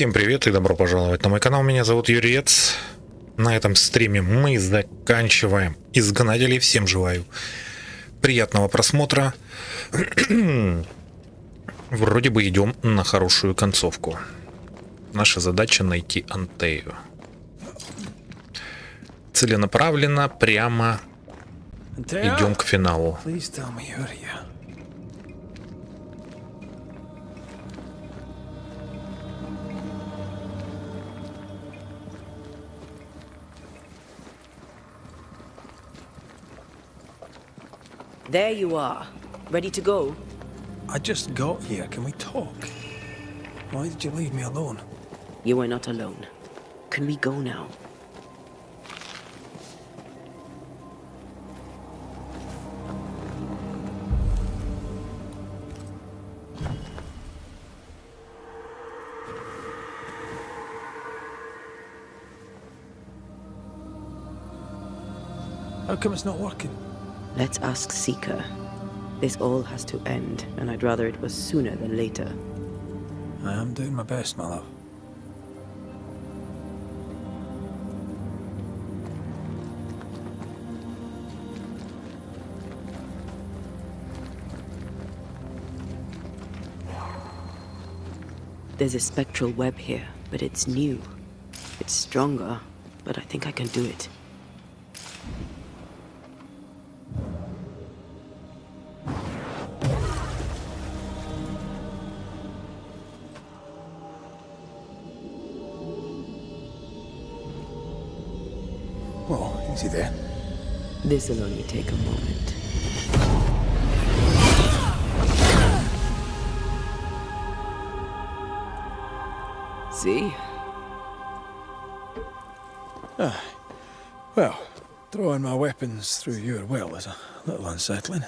Всем привет и добро пожаловать на мой канал. Меня зовут Юрец. На этом стриме мы заканчиваем изгнателей. Всем желаю приятного просмотра. Вроде бы идем на хорошую концовку. Наша задача найти Антею. Целенаправленно, прямо идем к финалу. There you are. Ready to go? I just got here. Can we talk? Why did you leave me alone? You are not alone. Can we go now? How come it's not working? Let's ask Seeker. This all has to end, and I'd rather it was sooner than later. I am doing my best, my love. There's a spectral web here, but it's new. It's stronger, but I think I can do it. Whoa, is he there? This'll only take a moment. See? Well, throwing my weapons through your will is a little unsettling.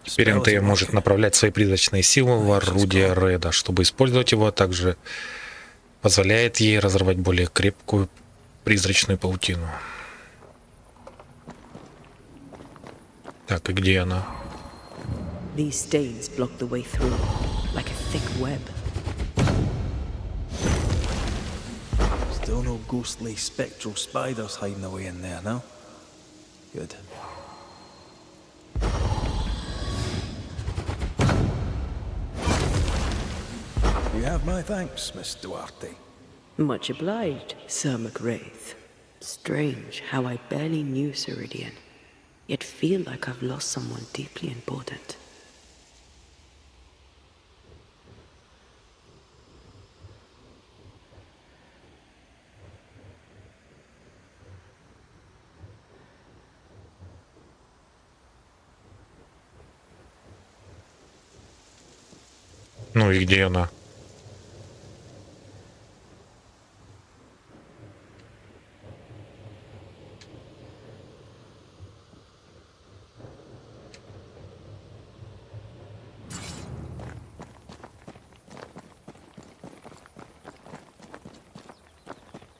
Теперь Антея может направлять свои призрачные силы в орудие Реда, чтобы использовать его, а также позволяет ей разорвать более крепкую призрачную паутину. Так, и где она? These stains block the way through, like a thick web. Still no ghostly spectral spiders hiding away in there, no? Good. You have my thanks, Miss Duarte. Much obliged, Sir McWraith. Strange how I barely knew Ceridian, yet feel like I've lost someone deeply important. Ну и где она?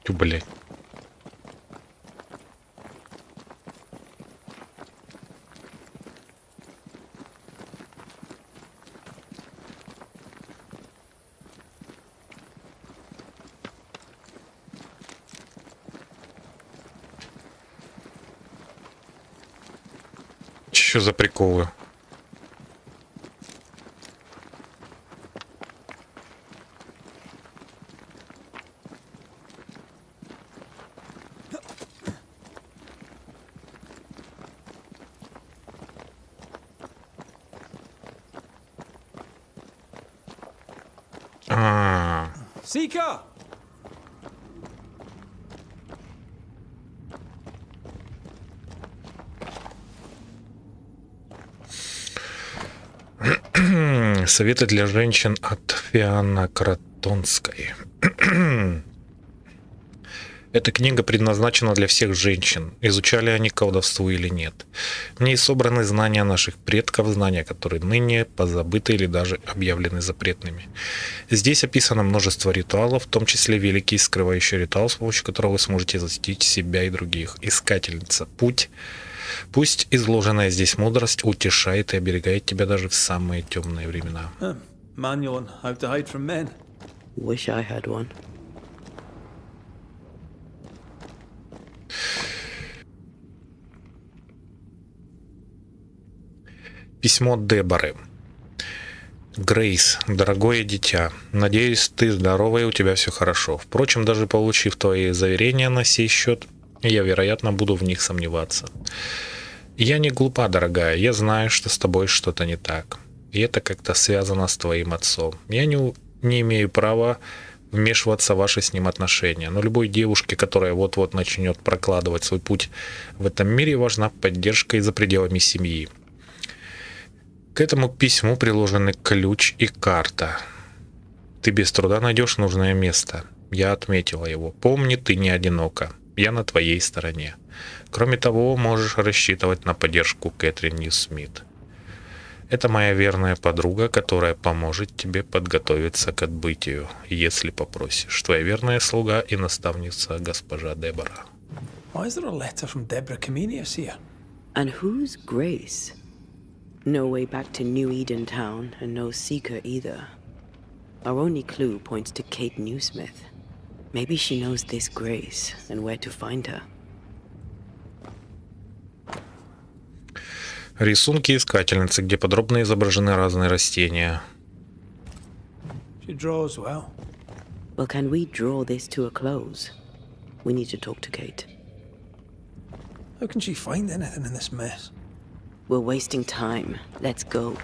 Тю, блядь. Что за приколы? Seeker! Советы для женщин от Фиана Кратонской. Эта книга предназначена для всех женщин. Изучали они колдовство или нет. В ней собраны знания наших предков, знания, которые ныне позабыты или даже объявлены запретными. Здесь описано множество ритуалов, в том числе великий скрывающий ритуал, с помощью которого вы сможете защитить себя и других. Искательница. Путь Пусть изложенная здесь мудрость утешает и оберегает тебя даже в самые темные времена. Manual on how to hide from men. Wish I had one. Письмо Деборы. Грейс, дорогое дитя, надеюсь, ты здорова и у тебя все хорошо. Впрочем, даже получив твои заверения на сей счет, я, вероятно, буду в них сомневаться. Я не глупа, дорогая, я знаю, что с тобой что-то не так. И это как-то связано с твоим отцом. Я не имею права вмешиваться в ваши с ним отношения, но любой девушке, которая вот-вот начнет прокладывать свой путь в этом мире, важна поддержка и за пределами семьи. К этому письму приложены ключ и карта. Ты без труда найдешь нужное место. Я отметила его. Помни, ты не одинока. Я на твоей стороне. Кроме того, можешь рассчитывать на поддержку Кэтрин Ньюсмит. Это моя верная подруга, которая поможет тебе подготовиться к отбытию, если попросишь. Твоя верная слуга и наставница госпожа Дебора. Why is there a letter from Deborah Comenius here? And who's Grace? No way back to New Eden Town, and no seeker either. Our only clue points to Kate Newsmith. Maybe she knows this Grace and where to find her. Рисунки искательницы, где подробно изображены разные растения. She draws well. Well, can we draw this to a close? We need to talk to Kate. How can she find anything in this mess? We're wasting time. Let's go.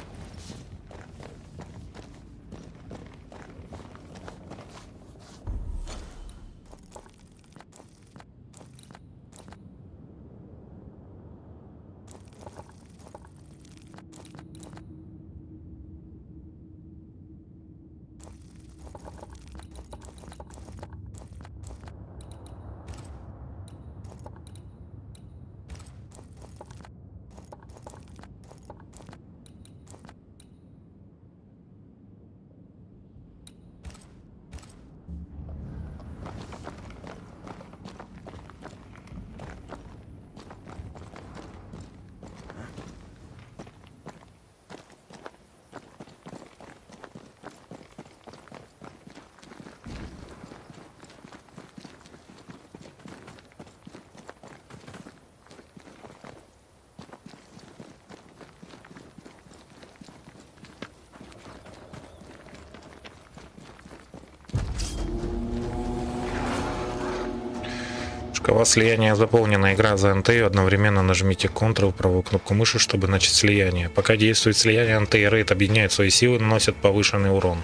Шкала слияния заполнена. Игра за НТ. Одновременно нажмите Ctrl правую кнопку мыши, чтобы начать слияние. Пока действует слияние, НТ и Рейд объединяют свои силы и наносят повышенный урон.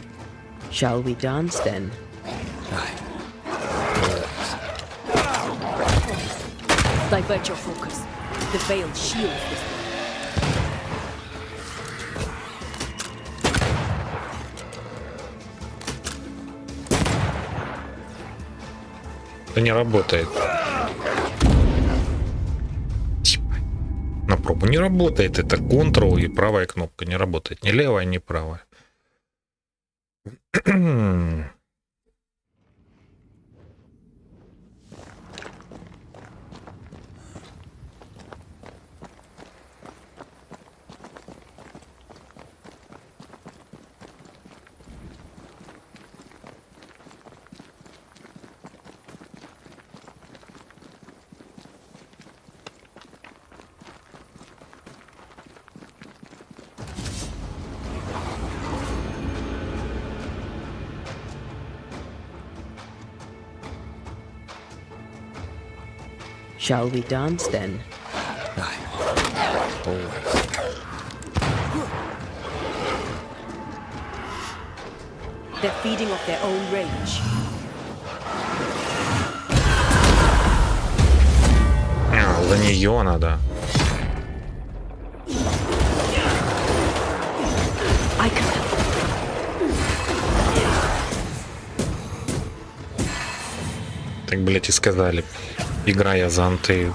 Shall we dance then? Divert your focus. The veil shields this way. Это не работает. На пробу не работает. Это Ctrl и правая кнопка не работает. Ни левая, ни правая. Shall we dance then? They're feeding off their own rage. За нее надо. I can help. Так, блять, и сказали. Игра я за Антею.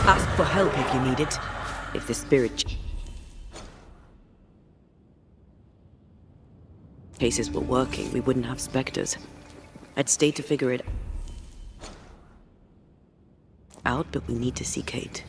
Ask for help if you need it. If the spirit cases were working, we wouldn't have specters. I'd stay to figure it out, but we need to see Kate.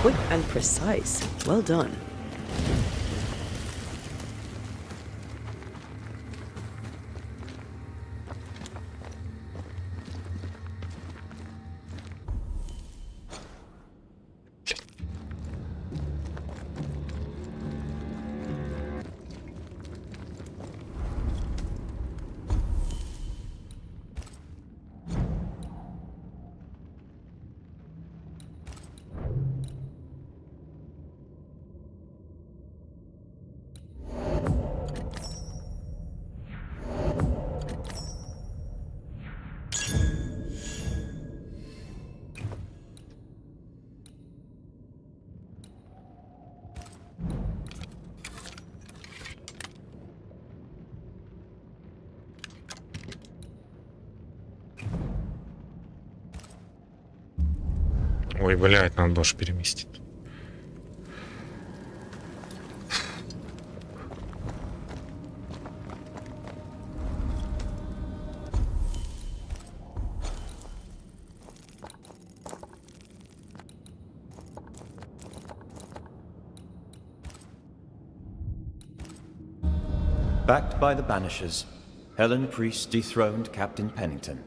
Quick and precise. Well done. Ой, блядь, надо больше переместить. Backed by the Banishers, Helen Priest dethroned Captain Pennington.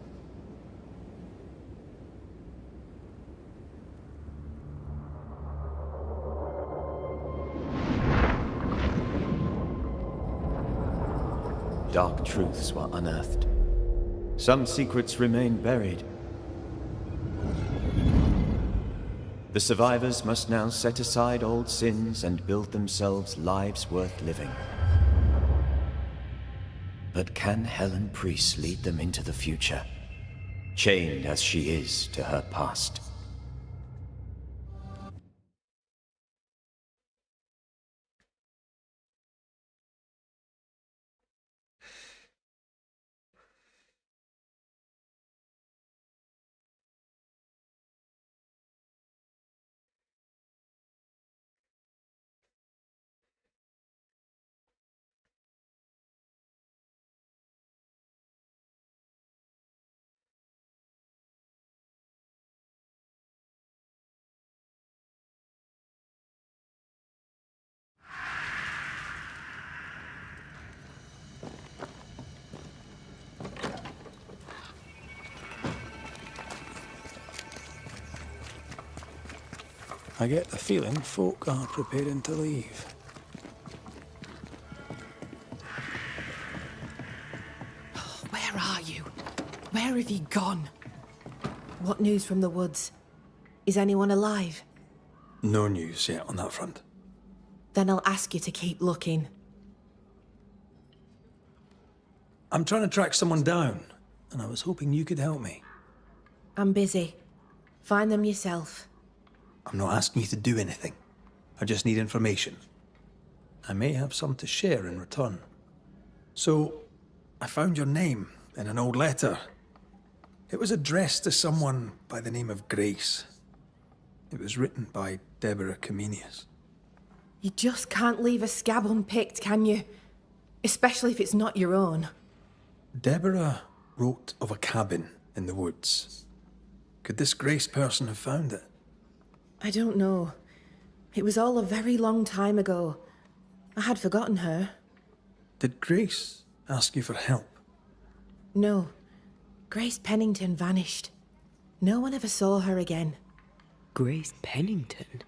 Dark truths were unearthed. Some secrets remain buried. The survivors must now set aside old sins and build themselves lives worth living. But can Helen Priest lead them into the future, chained as she is to her past? I get the feeling folk are preparing to leave. Where are you? Where have you gone? What news from the woods? Is anyone alive? No news yet on that front. Then I'll ask you to keep looking. I'm trying to track someone down, and I was hoping you could help me. I'm busy. Find them yourself. I'm not asking you to do anything. I just need information. I may have some to share in return. So, I found your name in an old letter. It was addressed to someone by the name of Grace. It was written by Deborah Comenius. You just can't leave a scab unpicked, can you? Especially if it's not your own. Deborah wrote of a cabin in the woods. Could this Grace person have found it? I don't know. It was all a very long time ago. I had forgotten her. Did Grace ask you for help? No. Grace Pennington vanished. No one ever saw her again. Grace Pennington?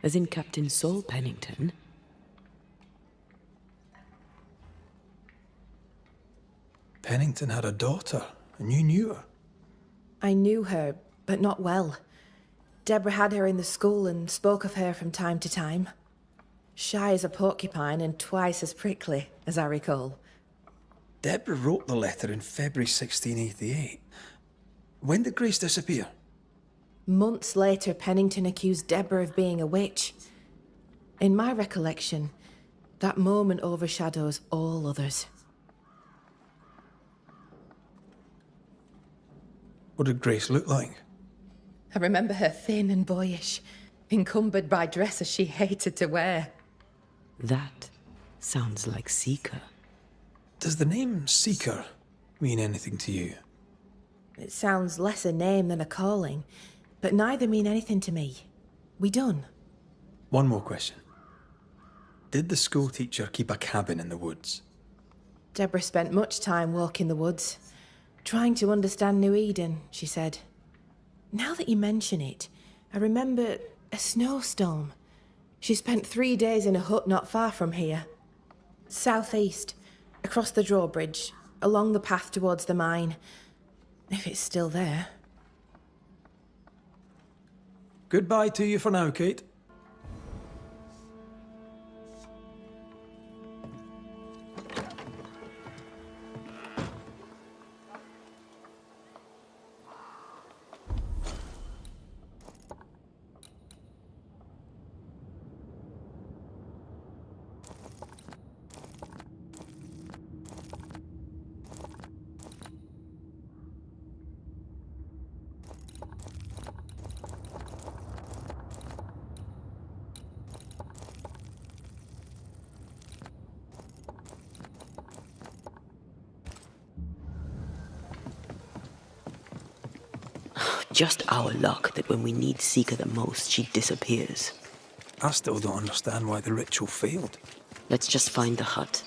As in Captain Saul Pennington? Pennington had a daughter, and you knew her. I knew her, but not well. Deborah had her in the school and spoke of her from time to time. Shy as a porcupine and twice as prickly, as I recall. Deborah wrote the letter in February 1688. When did Grace disappear? Months later, Pennington accused Deborah of being a witch. In my recollection, that moment overshadows all others. What did Grace look like? I remember her thin and boyish, encumbered by dresses she hated to wear. That sounds like Seeker. Does the name Seeker mean anything to you? It sounds less a name than a calling, but neither mean anything to me. We done? One more question. Did the school teacher keep a cabin in the woods? Deborah spent much time walking the woods, trying to understand New Eden, she said. Now that you mention it, I remember a snowstorm. She spent 3 days in a hut not far from here. Southeast, across the drawbridge, along the path towards the mine. If it's still there. Goodbye to you for now, Kate. Just our luck that when we need Seeker the most, she disappears. I still don't understand why the ritual failed. Let's just find the hut.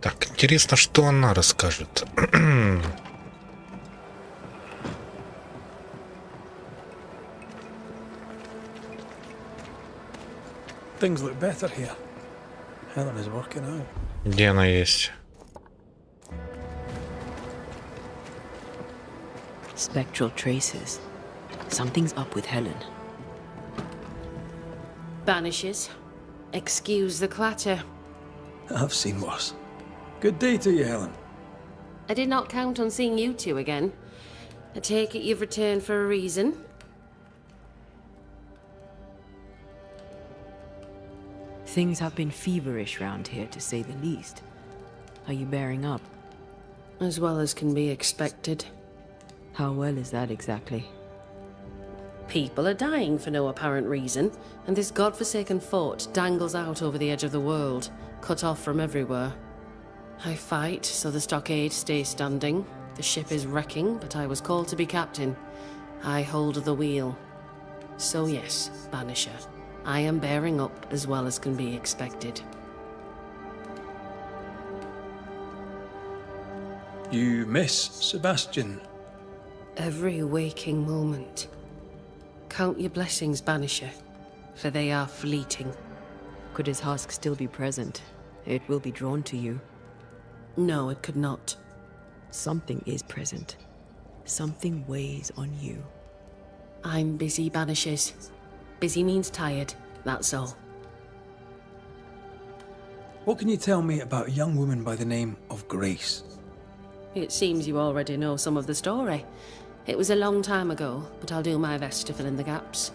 Так, интересно, что она расскажет. Things look better here. Helen is working out. Где она есть? Spectral traces. Something's up with Helen. Banishers. Excuse the clatter. I've seen worse. Good day to you, Helen. I did not count on seeing you two again. I take it you've returned for a reason? Things have been feverish round here, to say the least. Are you bearing up? As well as can be expected. How well is that exactly? People are dying for no apparent reason, and this godforsaken fort dangles out over the edge of the world, cut off from everywhere. I fight so the stockade stays standing. The ship is wrecking, but I was called to be captain. I hold the wheel. So yes, Banisher, I am bearing up as well as can be expected. You miss Sebastian. Every waking moment. Count your blessings, Banisher, for they are fleeting. Could his husk still be present? It will be drawn to you. No, it could not. Something is present. Something weighs on you. I'm busy, Banishers. Busy means tired, that's all. What can you tell me about a young woman by the name of Grace? It seems you already know some of the story. It was a long time ago, but I'll do my best to fill in the gaps.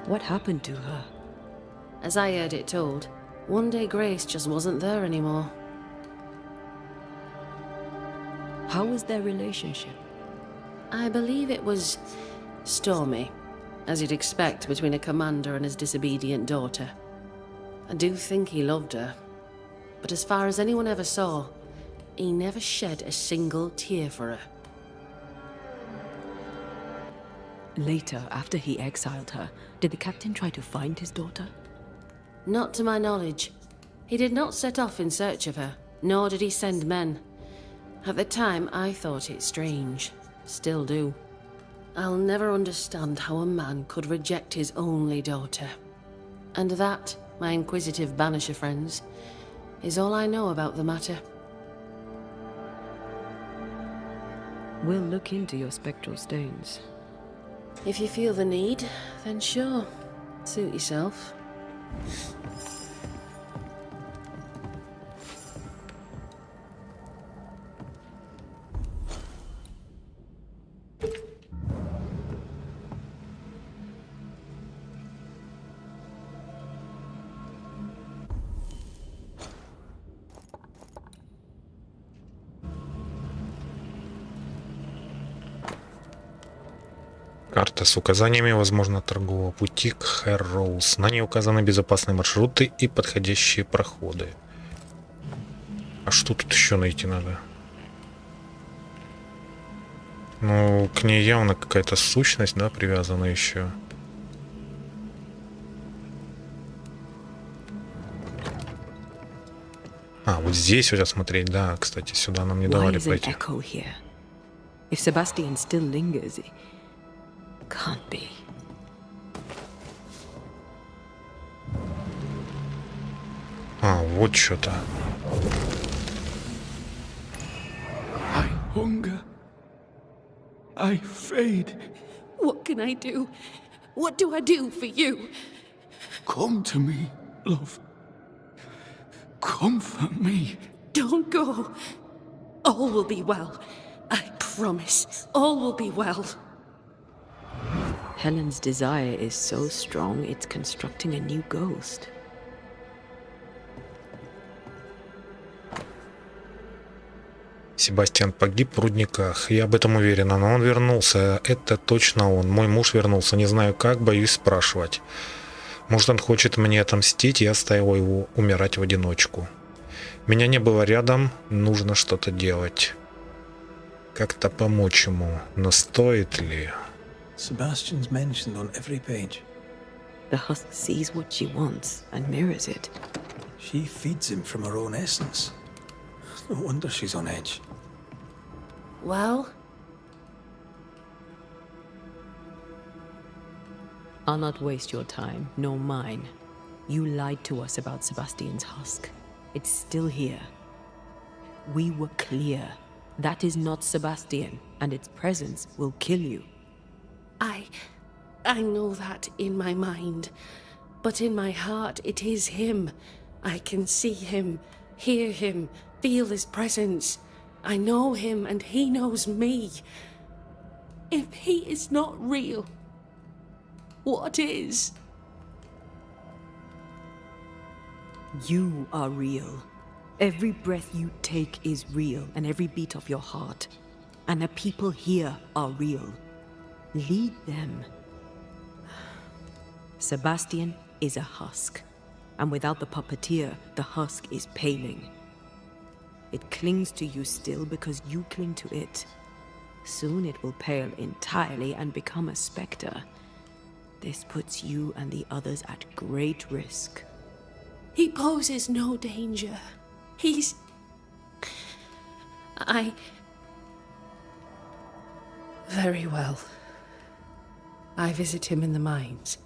What happened to her? As I heard it told, one day Grace just wasn't there anymore. How was their relationship? I believe it was stormy, as you'd expect between a commander and his disobedient daughter. I do think he loved her, but as far as anyone ever saw, he never shed a single tear for her. Later, after he exiled her, did the captain try to find his daughter? Not to my knowledge. He did not set off in search of her, nor did he send men. At the time, I thought it strange. Still do. I'll never understand how a man could reject his only daughter. And that, my inquisitive Banisher friends, is all I know about the matter. We'll look into your spectral stones. If you feel the need, then sure. Suit yourself. Карта с указаниями, возможно, торгового пути к Хэрроуз. На ней указаны безопасные маршруты и подходящие проходы. А что тут еще найти надо? Ну, к ней явно какая-то сущность, да, привязана еще. А, вот здесь вот смотреть, да, кстати, сюда нам не давали пройти. If Sebastian still lingers, it can't be. А, вот что-то. I hunger. I fade. What can I do? What do I do for you? Come to me, love. Comfort me. Don't go. All will be well. I promise. All will be well. Helen's desire is so strong, it's constructing a new ghost. Себастьян погиб в рудниках. Я об этом уверена, но он вернулся. Это точно он. Мой муж вернулся. Не знаю как, боюсь спрашивать. Может, он хочет мне отомстить, и я оставил его умирать в одиночку. Меня не было рядом, нужно что-то делать. Как-то помочь ему. Но стоит ли? Sebastian's mentioned on every page. The husk sees what she wants and mirrors it. She feeds him from her own essence. No wonder she's on edge. Well? I'll not waste your time, nor mine. You lied to us about Sebastian's husk. It's still here. We were clear. That is not Sebastian, and its presence will kill you. I know that in my mind. But in my heart, it is him. I can see him, hear him, feel his presence. I know him and he knows me. If he is not real, what is? You are real. Every breath you take is real, and every beat of your heart. And the people here are real. Lead them. Sebastian is a husk, and without the puppeteer, the husk is paling. It clings to you still because you cling to it. Soon it will pale entirely and become a specter. This puts you and the others at great risk. He poses no danger. He's... Very well. I visit him in the mines.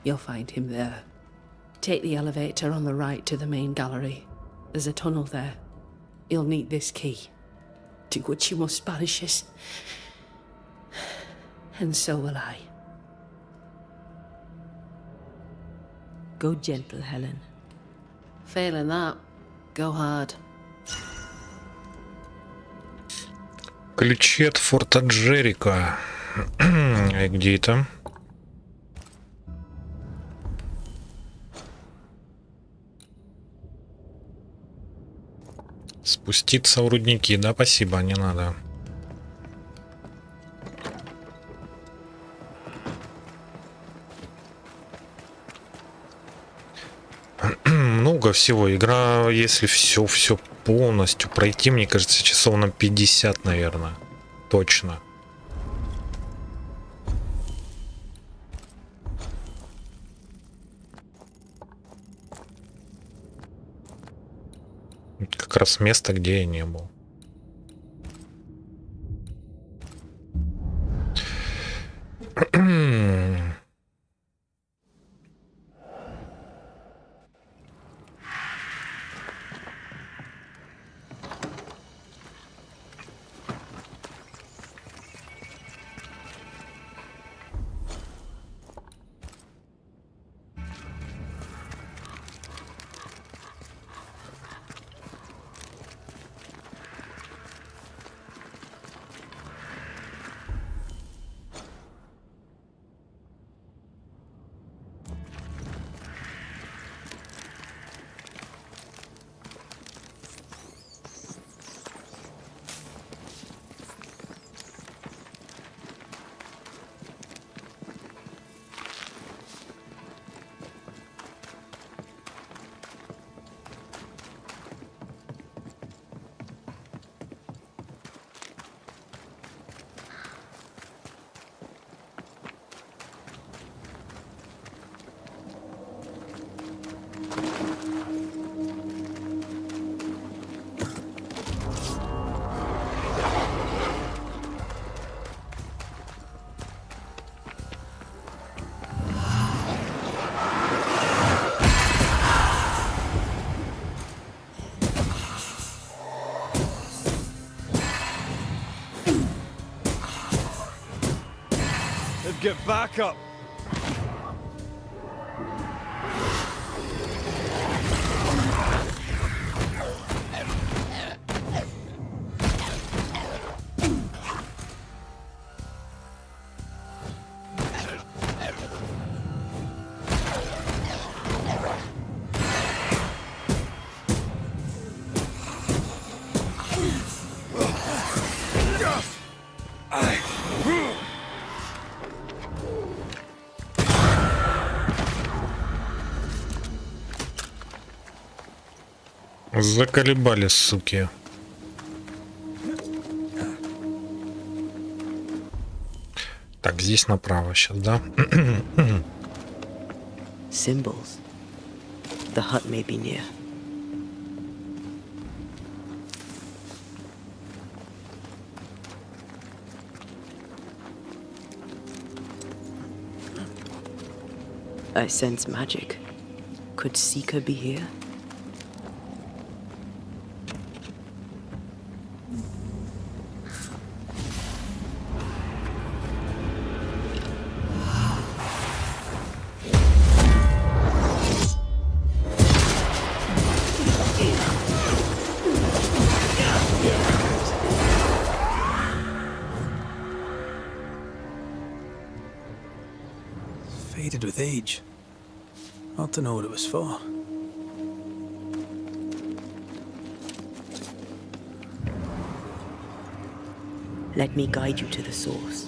You'll find him there. Take the elevator on the right to the main gallery. There's a tunnel there. You'll need this key. Do what you must, Banishers. And so will I. Go gentle, Helen. Failing that, go hard. Ключи от форта Джерико. И где это? Спуститься в рудники. Да, спасибо, не надо. Много всего. Игра, если все полностью пройти, мне кажется, часов на 50, наверное. Точно. Это как раз место, где я не был. Get back up! Заколебали, суки. Так, здесь направо сейчас, да? Symbols. The hut may be near. I sense magic. Could Seeker be here? Faded with age. Ought to know what it was for. Let me guide you to the source.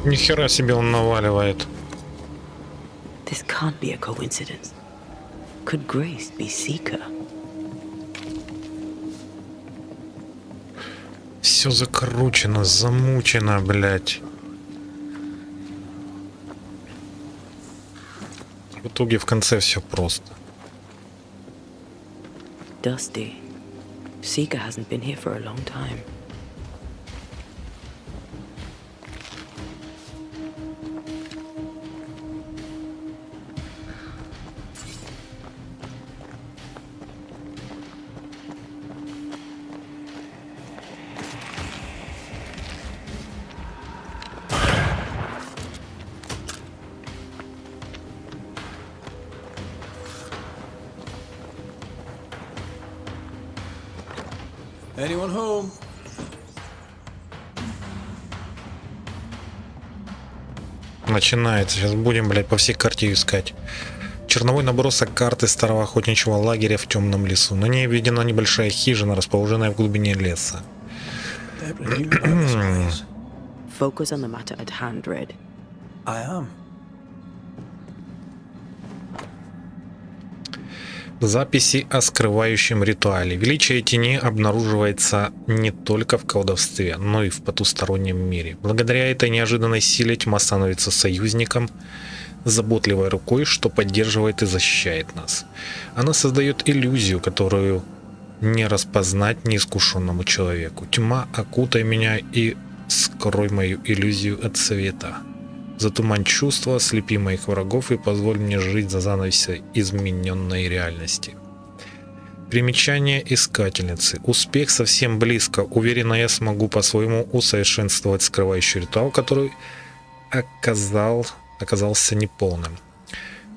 Нихера себе он наваливает. This can't be a coincidence. Could Grace be Seeker? Все закручено, замучено, блядь. В итоге в конце все просто. Dusty. Seeker hasn't been here for a long time. Anyone home? Начинается. Сейчас будем, блядь, по всей карте искать. Черновой набросок карты старого охотничьего лагеря в темном лесу. На ней введена небольшая хижина, расположенная в глубине леса. Focus on the matter at hand, Red. I am. Записи о скрывающем ритуале. Величие тени обнаруживается не только в колдовстве, но и в потустороннем мире. Благодаря этой неожиданной силе тьма становится союзником, заботливой рукой, что поддерживает и защищает нас. Она создает иллюзию, которую не распознать неискушенному человеку. Тьма, окутай меня и скрой мою иллюзию от света. Затумань чувства, ослепи моих врагов и позволь мне жить за занавесом измененной реальности. Примечание искательницы. Успех совсем близко. Уверена, я смогу по-своему усовершенствовать скрывающий ритуал, который оказался неполным.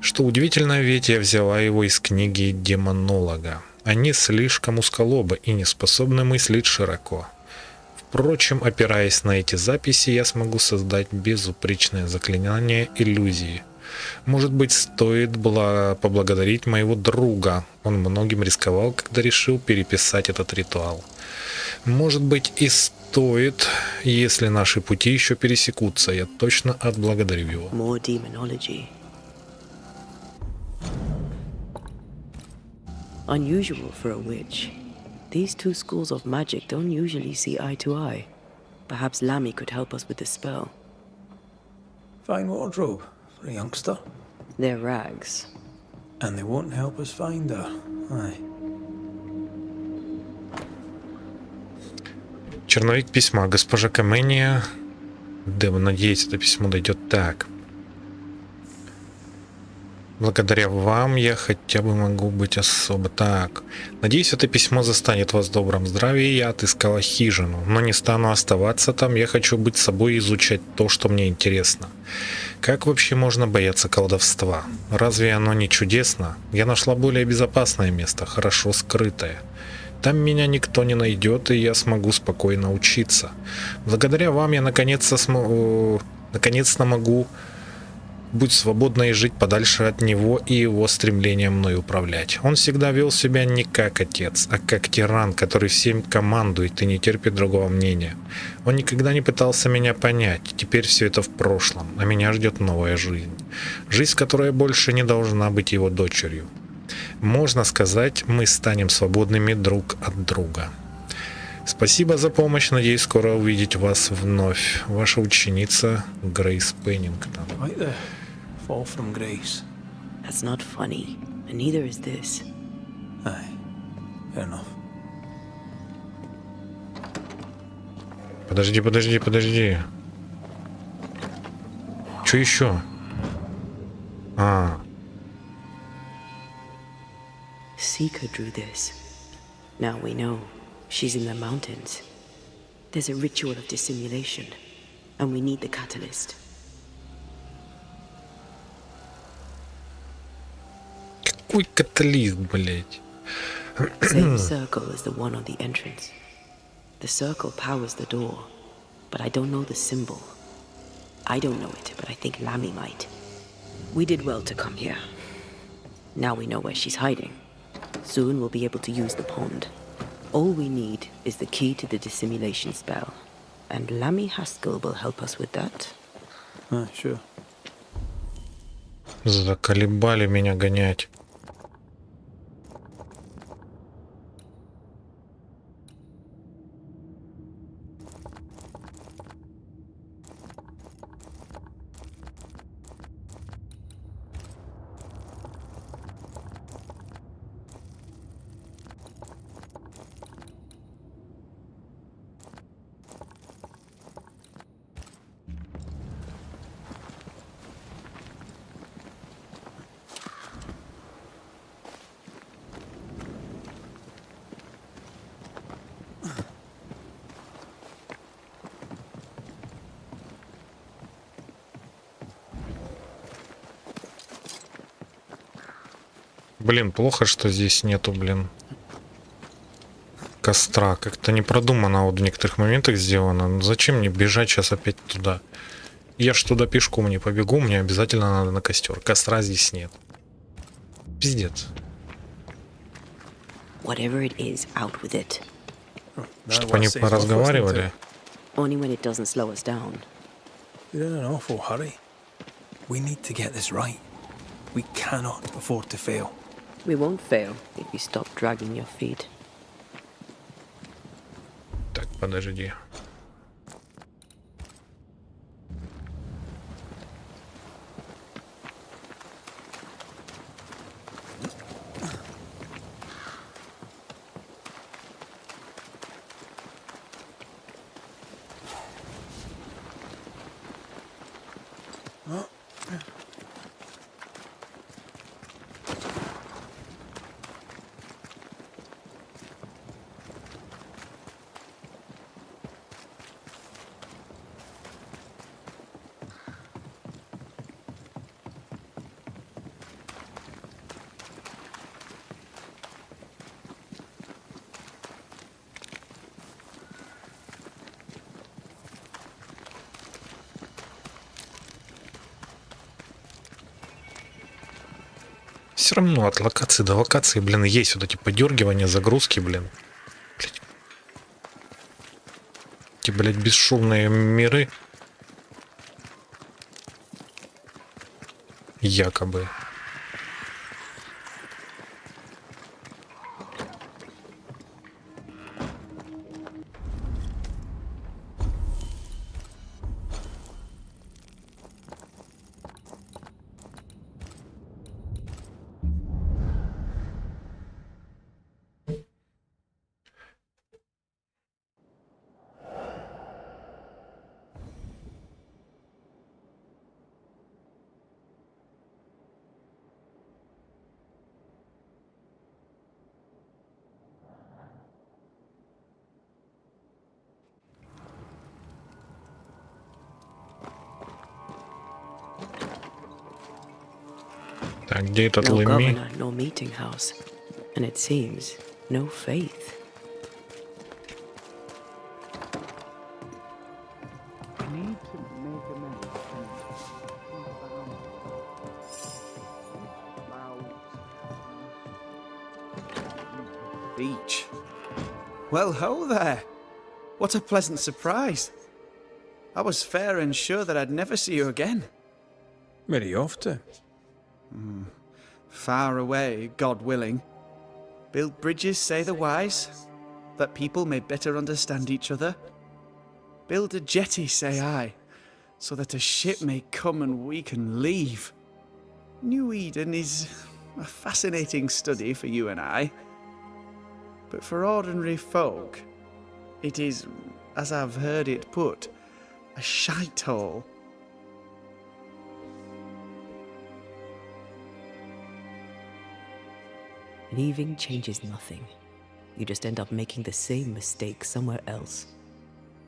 Что удивительно, ведь я взяла его из книги демонолога. Они слишком узколобы и не способны мыслить широко. Впрочем, опираясь на эти записи, я смогу создать безупречное заклинание иллюзии. Может быть, стоит поблагодарить моего друга. Он многим рисковал, когда решил переписать этот ритуал. Может быть, и стоит, если наши пути еще пересекутся. Я точно отблагодарю его. More demonology. Unusual for a witch. These two schools of magic don't usually see eye to eye. Perhaps Lammy could help us with the spell. Fine wardrobe for a youngster. They're rags. And they won't help us find her. Aye. Черновик письма. Госпожа Камения. Надеюсь, это письмо дойдет так. Благодаря вам я хотя бы могу быть особо так. Надеюсь, это письмо застанет вас в добром здравии. Я отыскала хижину, но не стану оставаться там. Я хочу быть собой и изучать то, что мне интересно. Как вообще можно бояться колдовства? Разве оно не чудесно? Я нашла более безопасное место, хорошо скрытое. Там меня никто не найдет, и я смогу спокойно учиться. Благодаря вам я наконец-то могу быть свободно и жить подальше от него и его стремления мной управлять. Он всегда вел себя не как отец, а как тиран, который всем командует и не терпит другого мнения. Он никогда не пытался меня понять. Теперь все это в прошлом, а меня ждет новая жизнь. Жизнь, которая больше не должна быть его дочерью. Можно сказать, мы станем свободными друг от друга. Спасибо за помощь. Надеюсь, скоро увидеть вас вновь. Ваша ученица Грейс Пеннингтон. Right there. Fall from grace. That's not funny, and neither is this. Aye, fair enough. Подожди. Что еще? Seeker drew this. Now we know she's in the mountains. There's a ritual of dissimulation, and we need the catalyst. Какой каталист, блять? Same circle as the one on the entrance. The circle powers the door, but I don't know the symbol. I don't know it, but I think Lammy might. We did well to come here. Now we know where she's hiding. Soon we'll be able to use the pond. All we need is the key to the dissimulation spell. And Lammy Haskell will help us with that. Sure. Заколебали меня гонять. Блин, плохо, что здесь нету, костра. Как-то не продумано вот в некоторых моментах сделано. Ну, зачем мне бежать сейчас опять туда? Я ж туда пешком не побегу, мне обязательно надо на костер. Костра здесь нет. Пиздец. Whatever it is, out with it. Чтобы они поразговаривали. Only when it doesn't slow us down. You're in an awful hurry. We need to get this right. We cannot afford to fail. We won't fail if you stop dragging your feet. Так, подожди. Все равно от локации до локации, есть вот эти подергивания, загрузки, Эти, бесшумные миры. Якобы. Так, где этот No Лэми? governor, no meeting house. And it seems, no faith. Beach. Well, ho there. What a pleasant surprise. I was fair and sure that I'd never see you again. Where are you off to? Far away, God willing. Build bridges, say the wise, that people may better understand each other. Build a jetty, say I, so that a ship may come and we can leave. New Eden is a fascinating study for you and I. But for ordinary folk, it is, as I've heard it put, a shite hole. Leaving changes nothing. You just end up making the same mistake somewhere else.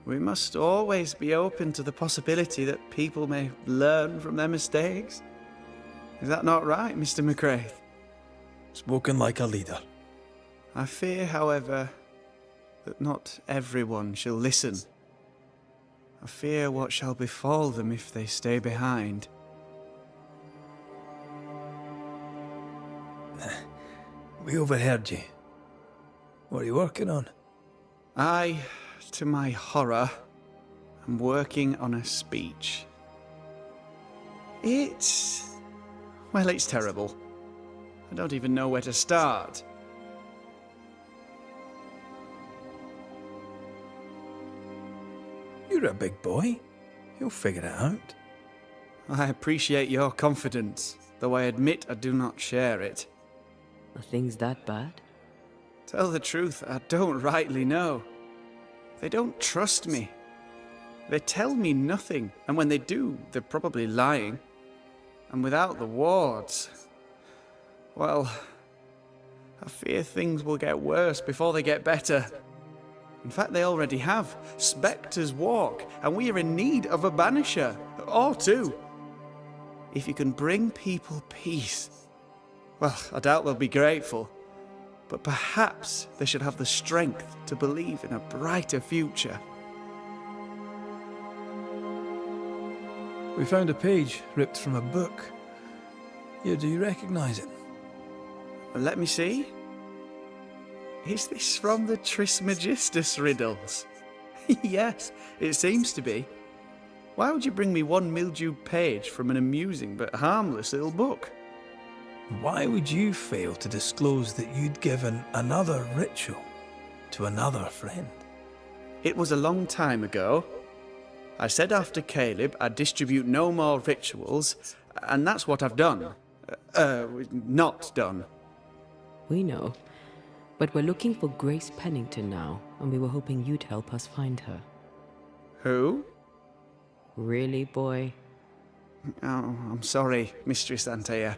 We must always be open to the possibility that people may learn from their mistakes. Is that not right, Mr. McCraith? Spoken like a leader. I fear, however, that not everyone shall listen. I fear what shall befall them if they stay behind. We overheard you. What are you working on? I, to my horror, am working on a speech. Well, it's terrible. I don't even know where to start. You're a big boy. You'll figure it out. I appreciate your confidence, though I admit I do not share it. Are things that bad? Tell the truth, I don't rightly know. They don't trust me. They tell me nothing, and when they do, they're probably lying. And without the wards, well, I fear things will get worse before they get better. In fact, they already have. Spectres walk, and we are in need of a banisher, or two. If you can bring people peace, well, I doubt they'll be grateful, but perhaps they should have the strength to believe in a brighter future. We found a page ripped from a book. Here, do you recognize it? Let me see. Is this from the Trismegistus riddles? Yes, it seems to be. Why would you bring me one mildewed page from an amusing but harmless little book? Why would you fail to disclose that you'd given another ritual to another friend? It was a long time ago. I said after Caleb I'd distribute no more rituals, and that's what I've done. Not done. We know. But we're looking for Grace Pennington now, and we were hoping you'd help us find her. Who? Really, boy? Oh, I'm sorry, Mistress Antea.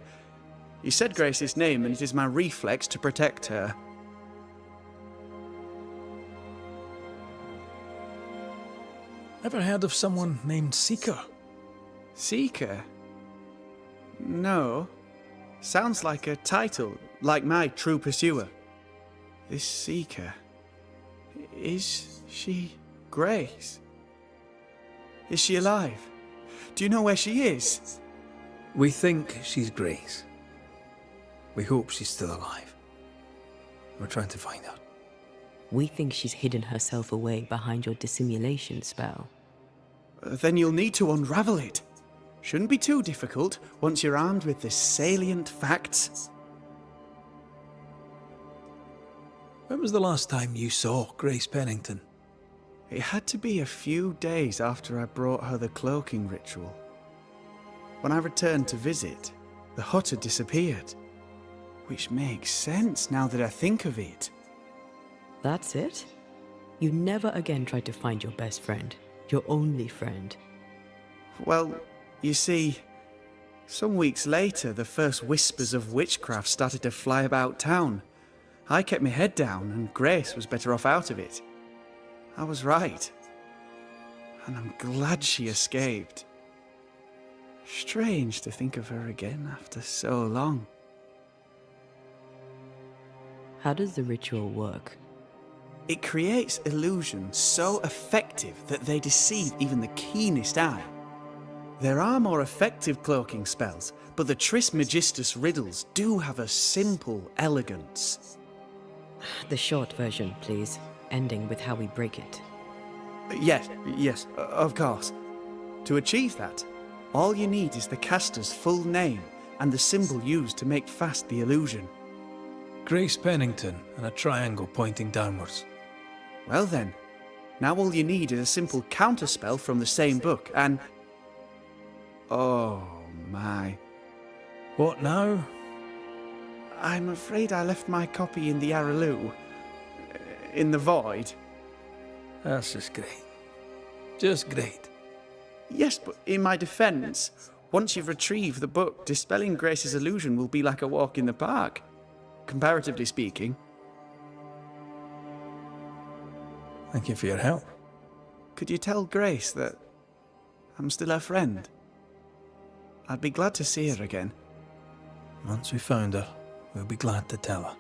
You said Grace's name, and it is my reflex to protect her. Ever heard of someone named Seeker? Seeker? No. Sounds like a title, like my True Pursuer. This Seeker... Is she Grace? Is she alive? Do you know where she is? We think she's Grace. We hope she's still alive. We're trying to find out. We think she's hidden herself away behind your dissimulation spell. Then you'll need to unravel it. Shouldn't be too difficult once you're armed with the salient facts. When was the last time you saw Grace Pennington? It had to be a few days after I brought her the cloaking ritual. When I returned to visit, the hut had disappeared. Which makes sense now that I think of it. That's it? You never again tried to find your best friend, your only friend. Well, you see, some weeks later, the first whispers of witchcraft started to fly about town. I kept my head down, and Grace was better off out of it. I was right. And I'm glad she escaped. Strange to think of her again after so long. How does the ritual work? It creates illusions so effective that they deceive even the keenest eye. There are more effective cloaking spells, but the Trismegistus riddles do have a simple elegance. The short version, please, ending with how we break it. Yes, of course. To achieve that, all you need is the caster's full name and the symbol used to make fast the illusion. Grace Pennington and a triangle pointing downwards. Well then, now all you need is a simple counterspell from the same book and... Oh my. What now? I'm afraid I left my copy in the Araloo. In the void. That's just great. Just great. Yes, but in my defense, once you've retrieved the book, dispelling Grace's illusion will be like a walk in the park. Comparatively speaking. Thank you for your help. Could you tell Grace that I'm still her friend? I'd be glad to see her again. Once we found her, we'll be glad to tell her.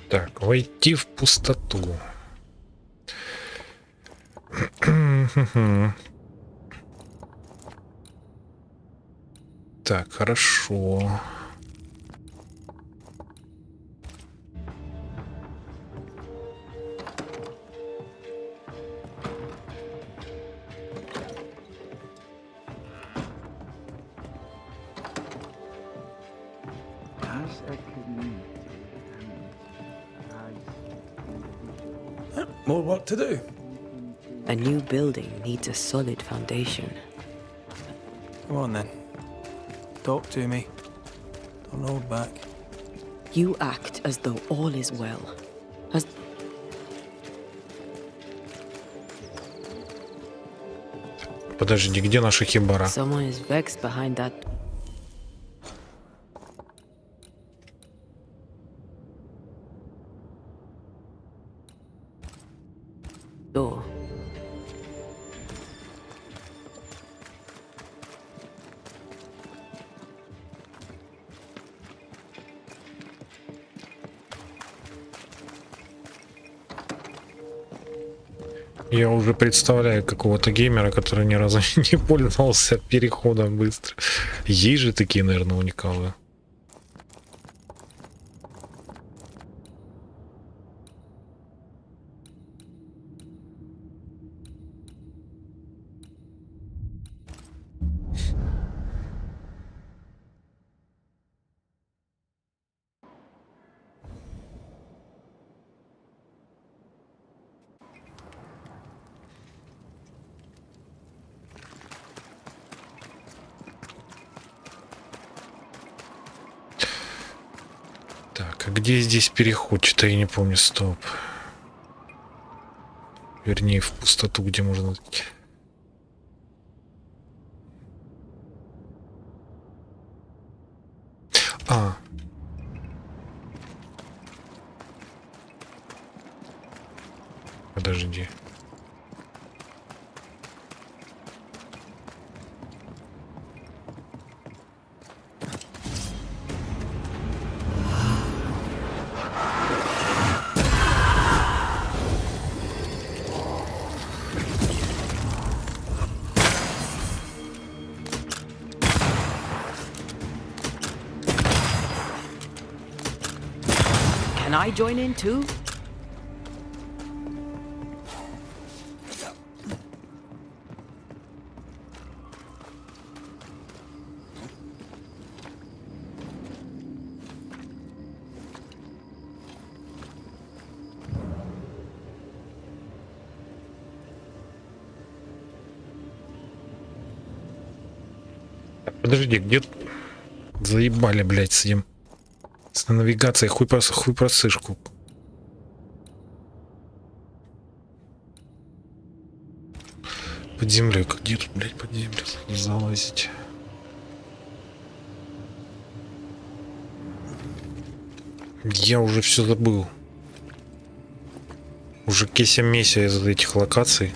Так, войти в пустоту. Так, хорошо. More work to do. A new building needs a solid foundation. Come on then. Talk to me. Don't hold back. You act as though all is well. As Подожди, где наша хибара? someone is vexed behind that. Door. Я уже представляю какого-то геймера, который ни разу не пользовался переходом быстро. Есть же такие, наверное, уникалы. Так, а где здесь переход? Что-то я не помню, стоп. Вернее, в пустоту, где можно... А. Подожди. Can I join in too? Подожди, где... Заебали, блядь, с этим... С навигацией, хуй про сышку. Под землей, где тут, блядь, под землю залазить? Я уже все забыл. Уже кися-меся из этих локаций.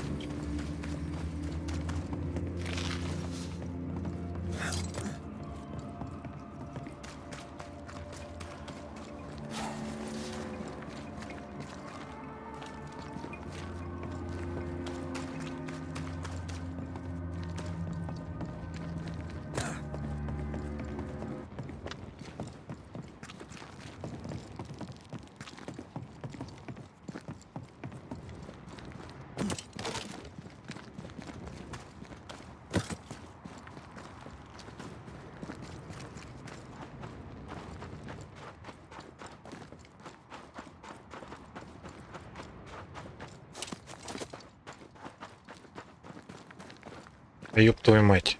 Да ёб твою мать.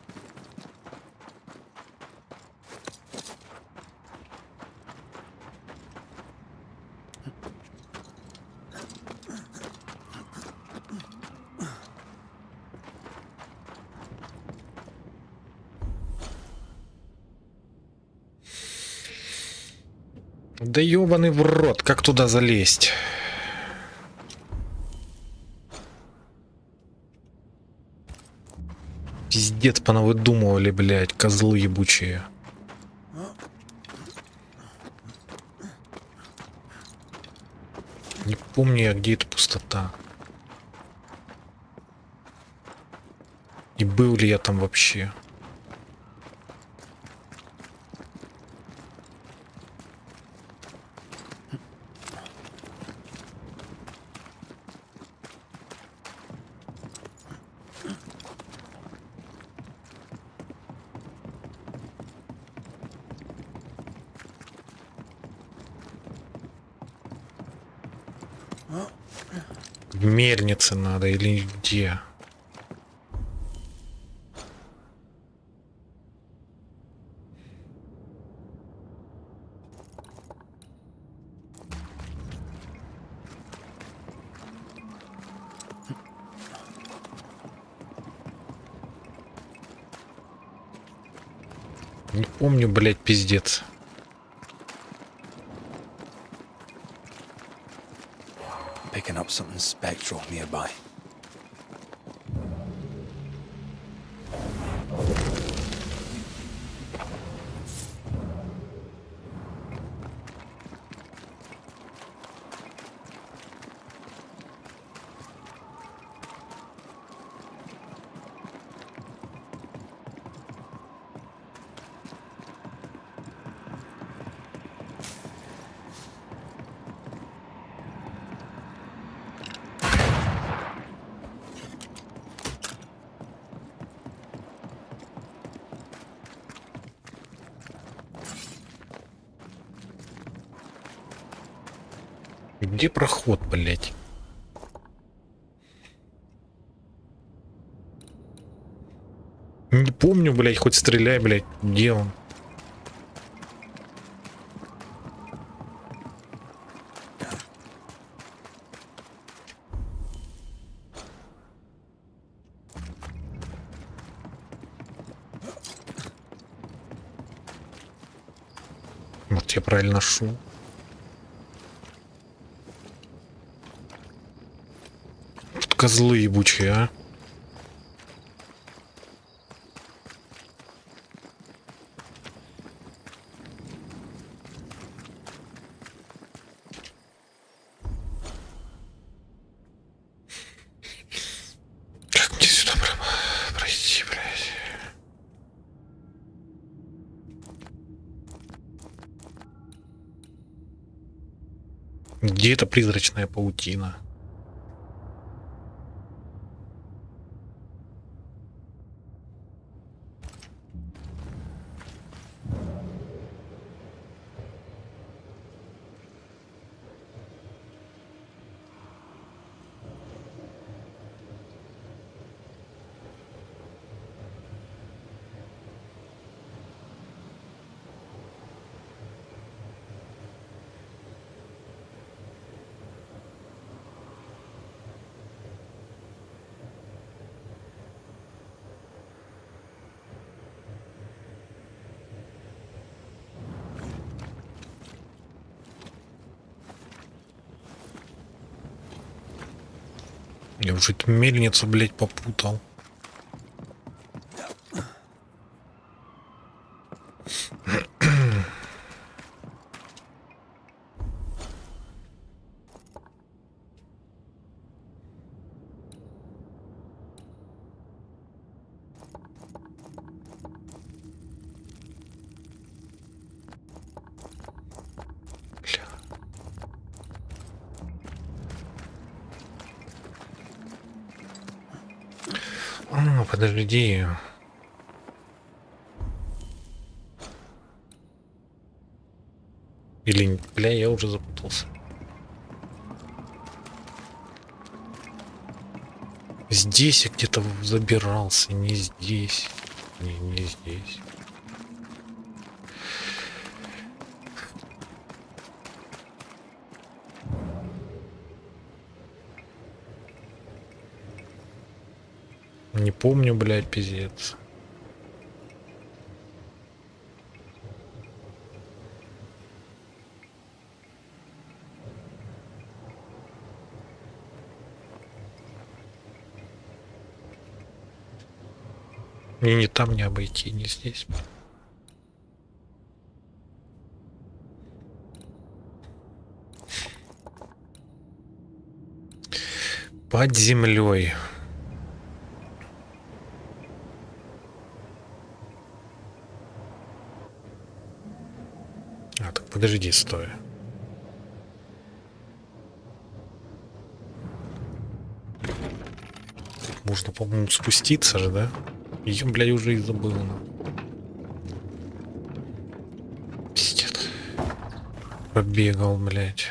Да ёбаный в рот, как туда залезть? Пиздец, понавыдумывали, блядь, козлы ебучие. Не помню я, где эта пустота. И был ли я там вообще? В мельнице надо или где? Не помню, блядь, пиздец. Picking up something spectral nearby. Где проход, блядь? Не помню, блядь, хоть стреляй, блядь, где он? Вот я правильно шел. Тут козлы ебучие, а? Как мне сюда пройти, блядь? Где эта призрачная паутина? Я уже эту мельницу, блядь, попутал. Подожди. Или, бля, я уже запутался. Здесь я где-то забирался, не здесь. Не здесь. Не помню, блядь, пиздец. Мне ни там не обойти, ни здесь. Под землей. А, так подожди, стой. Можно, по-моему, спуститься же, да? Я, блядь, уже и забыл. Пиздец. Побегал, блядь.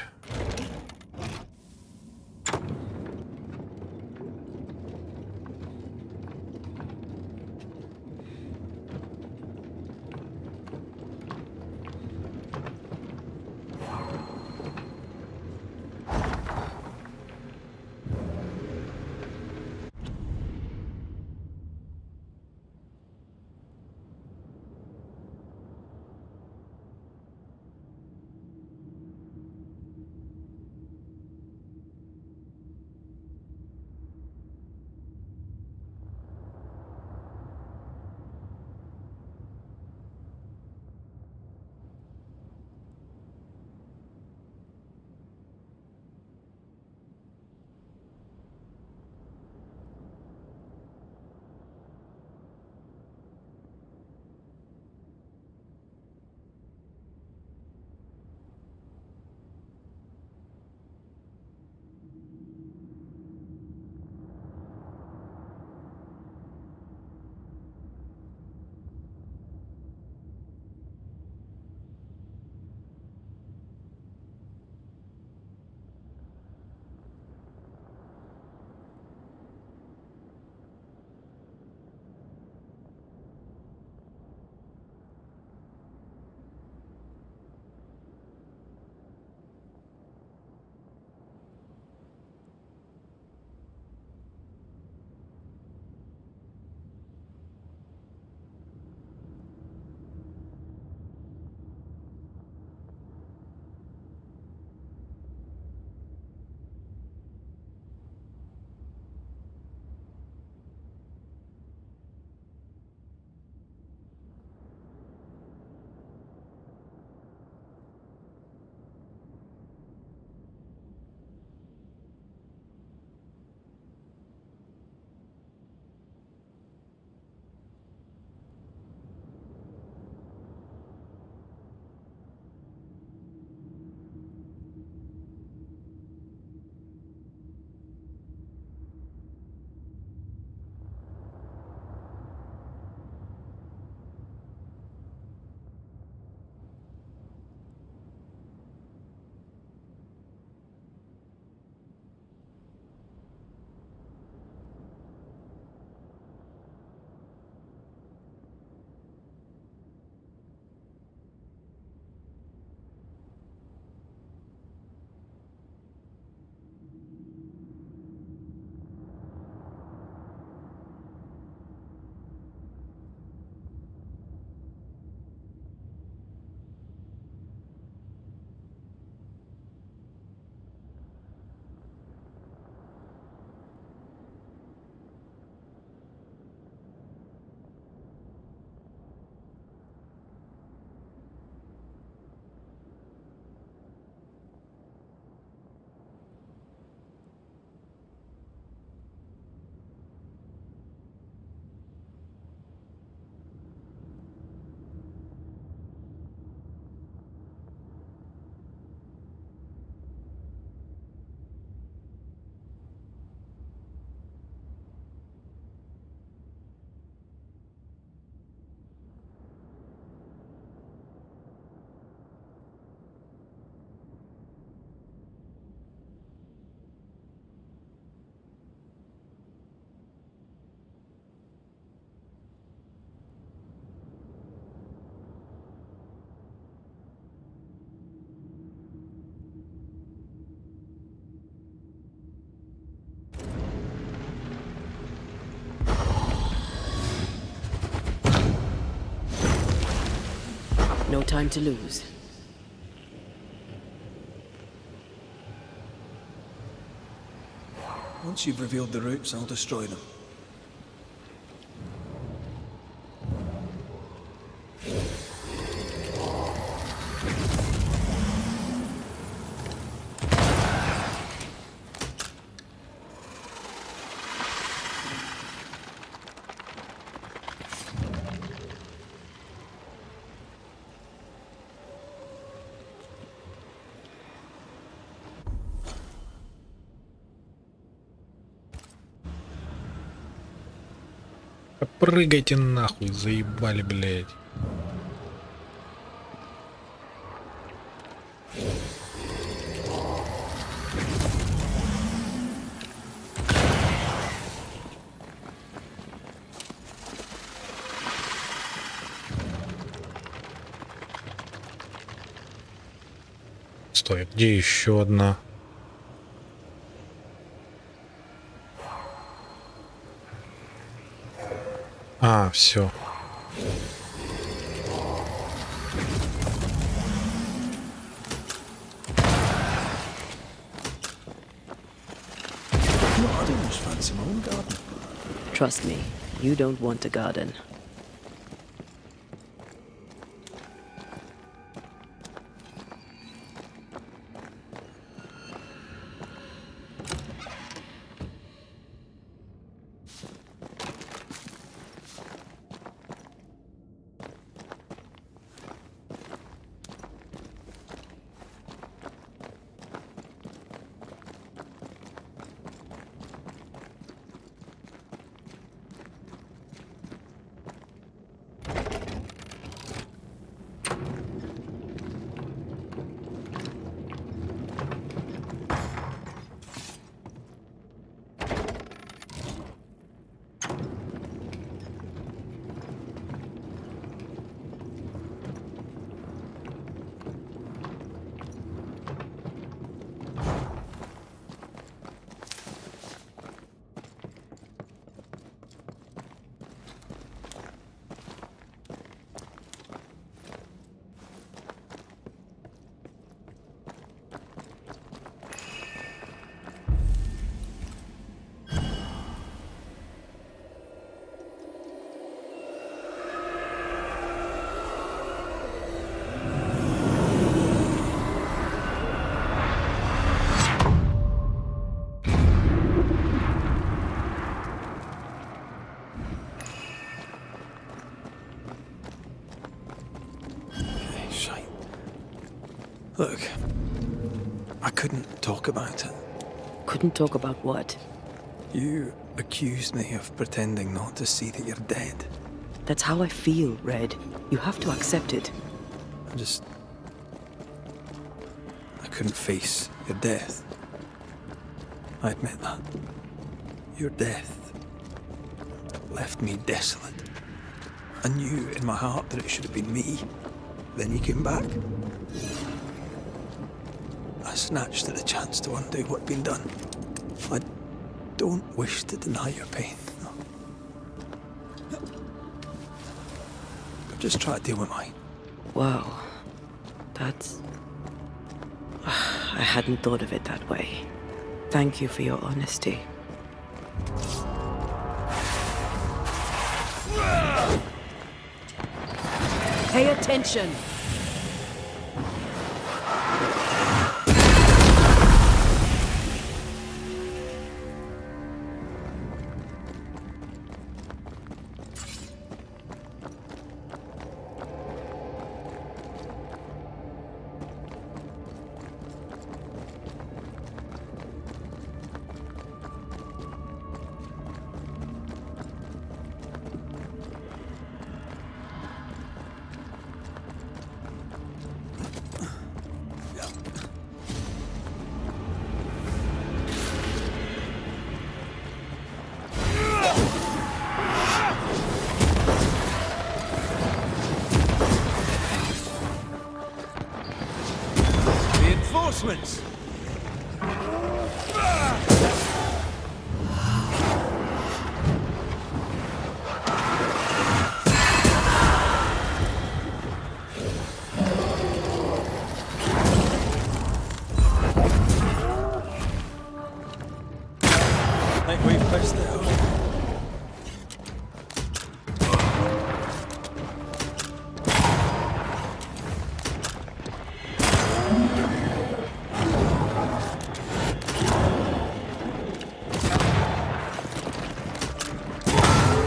No time to lose. Once you've revealed the routes, I'll destroy them. Прыгайте нахуй, заебали, блядь. Стой, где еще одна? А, все. No, I don't just fancy my own garden. Trust me, you don't want a garden. Look, I couldn't talk about it. Couldn't talk about what? You accused me of pretending not to see that you're dead. That's how I feel, Red. You have to accept it. I couldn't face your death. I admit that. Your death left me desolate. I knew in my heart that it should have been me. Then you came back. I snatched at the chance to undo what'd been done. I don't wish to deny your pain. No. I've just tried to deal with mine. Wow. That's... I hadn't thought of it that way. Thank you for your honesty. Pay attention!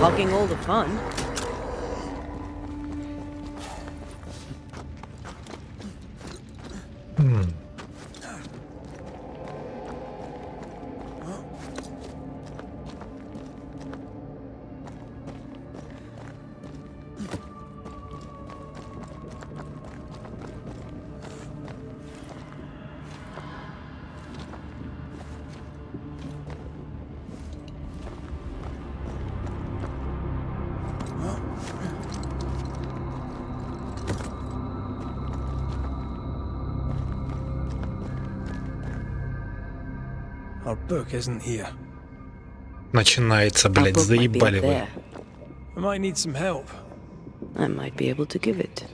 hogging all the fun. Our book isn't here. Начинается, Our блядь, book might be up заебали вы. there. I might need some help. I might be able to give it.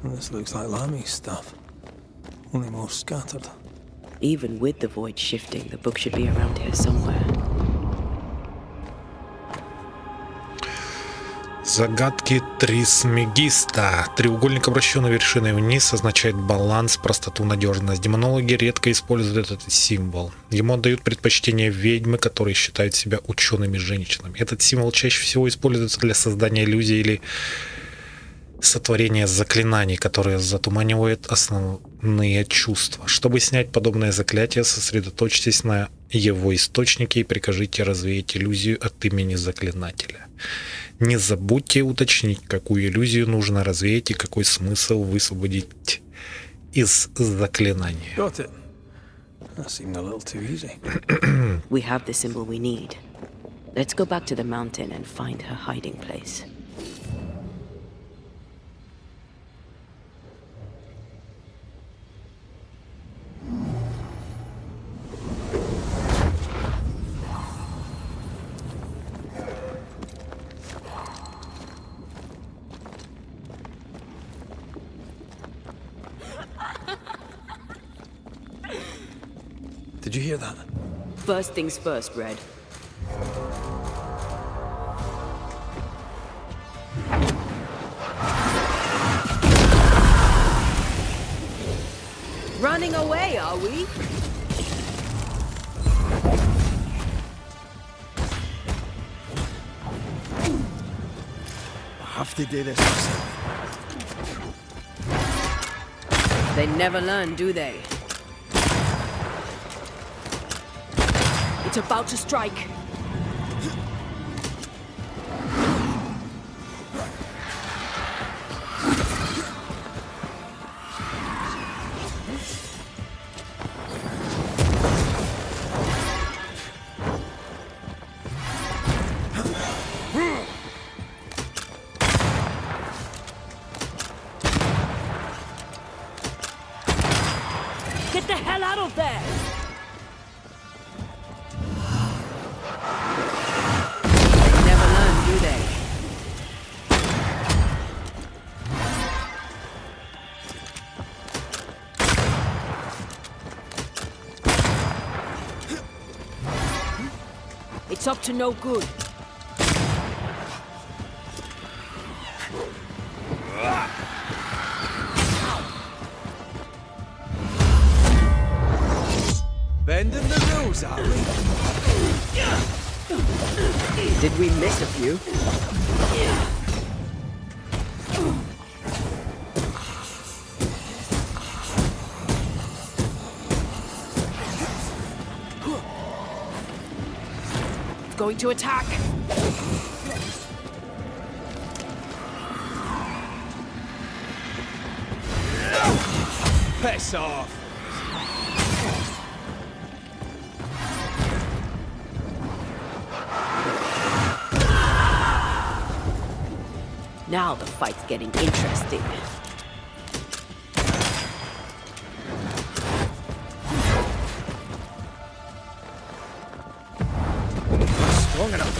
This looks like Lami's stuff. Only more scattered. Even with the void shifting, the book should be around here somewhere. Загадки Трисмегиста. Треугольник, обращенный вершиной вниз, означает баланс, простоту, надежность. Демонологи редко используют этот символ. Ему отдают предпочтение ведьмы, которые считают себя учеными женщинами. Этот символ чаще всего используется для создания иллюзий или сотворения заклинаний, которые затуманивают основные чувства. Чтобы снять подобное заклятие, сосредоточьтесь на его источнике и прикажите развеять иллюзию от имени заклинателя. Не забудьте уточнить, какую иллюзию нужно развеять и какой смысл высвободить из заклинания. Got it. That seemed a little too easy. We have the symbol we need. Let's go back to the mountain and find her hiding place. Did you hear that? First things first, Red. Running away, are we? I have to do this myself. They never learn, do they? It's about to strike. Get the hell out of there! It's up to no good. Bending the rules, are we? Did we miss a few? Going to attack. Piss off! Now the fight's getting interesting. Strong enough.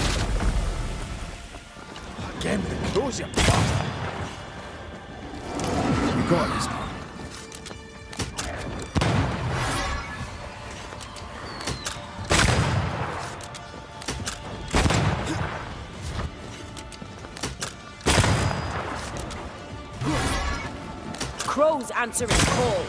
Again with the clothes, you bastard. forgotten his name. Crows answering call.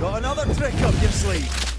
Got another trick up your sleeve.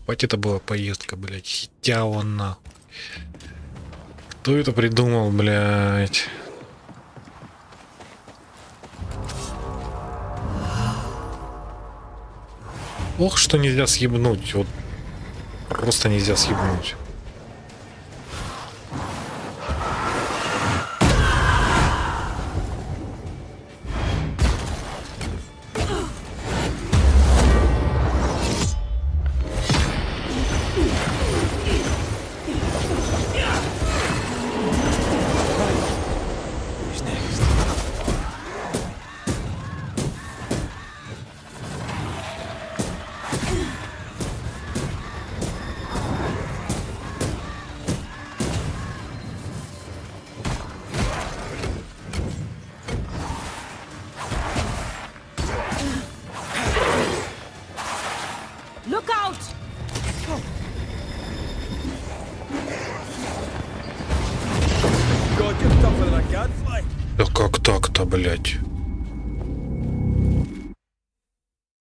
Ебать, это была поездка, блядь. Хитя он нахуй. Кто это придумал, блядь? Ох, что нельзя съебнуть. Вот просто нельзя съебнуть. Look out! God, you're tougher than a gadfly. Да как так-то, блядь?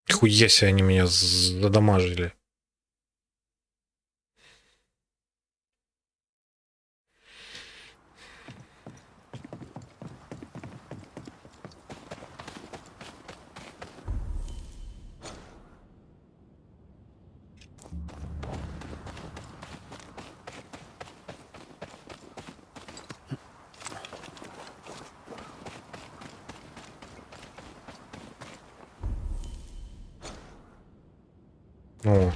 Хуя себе они меня задамажили. О.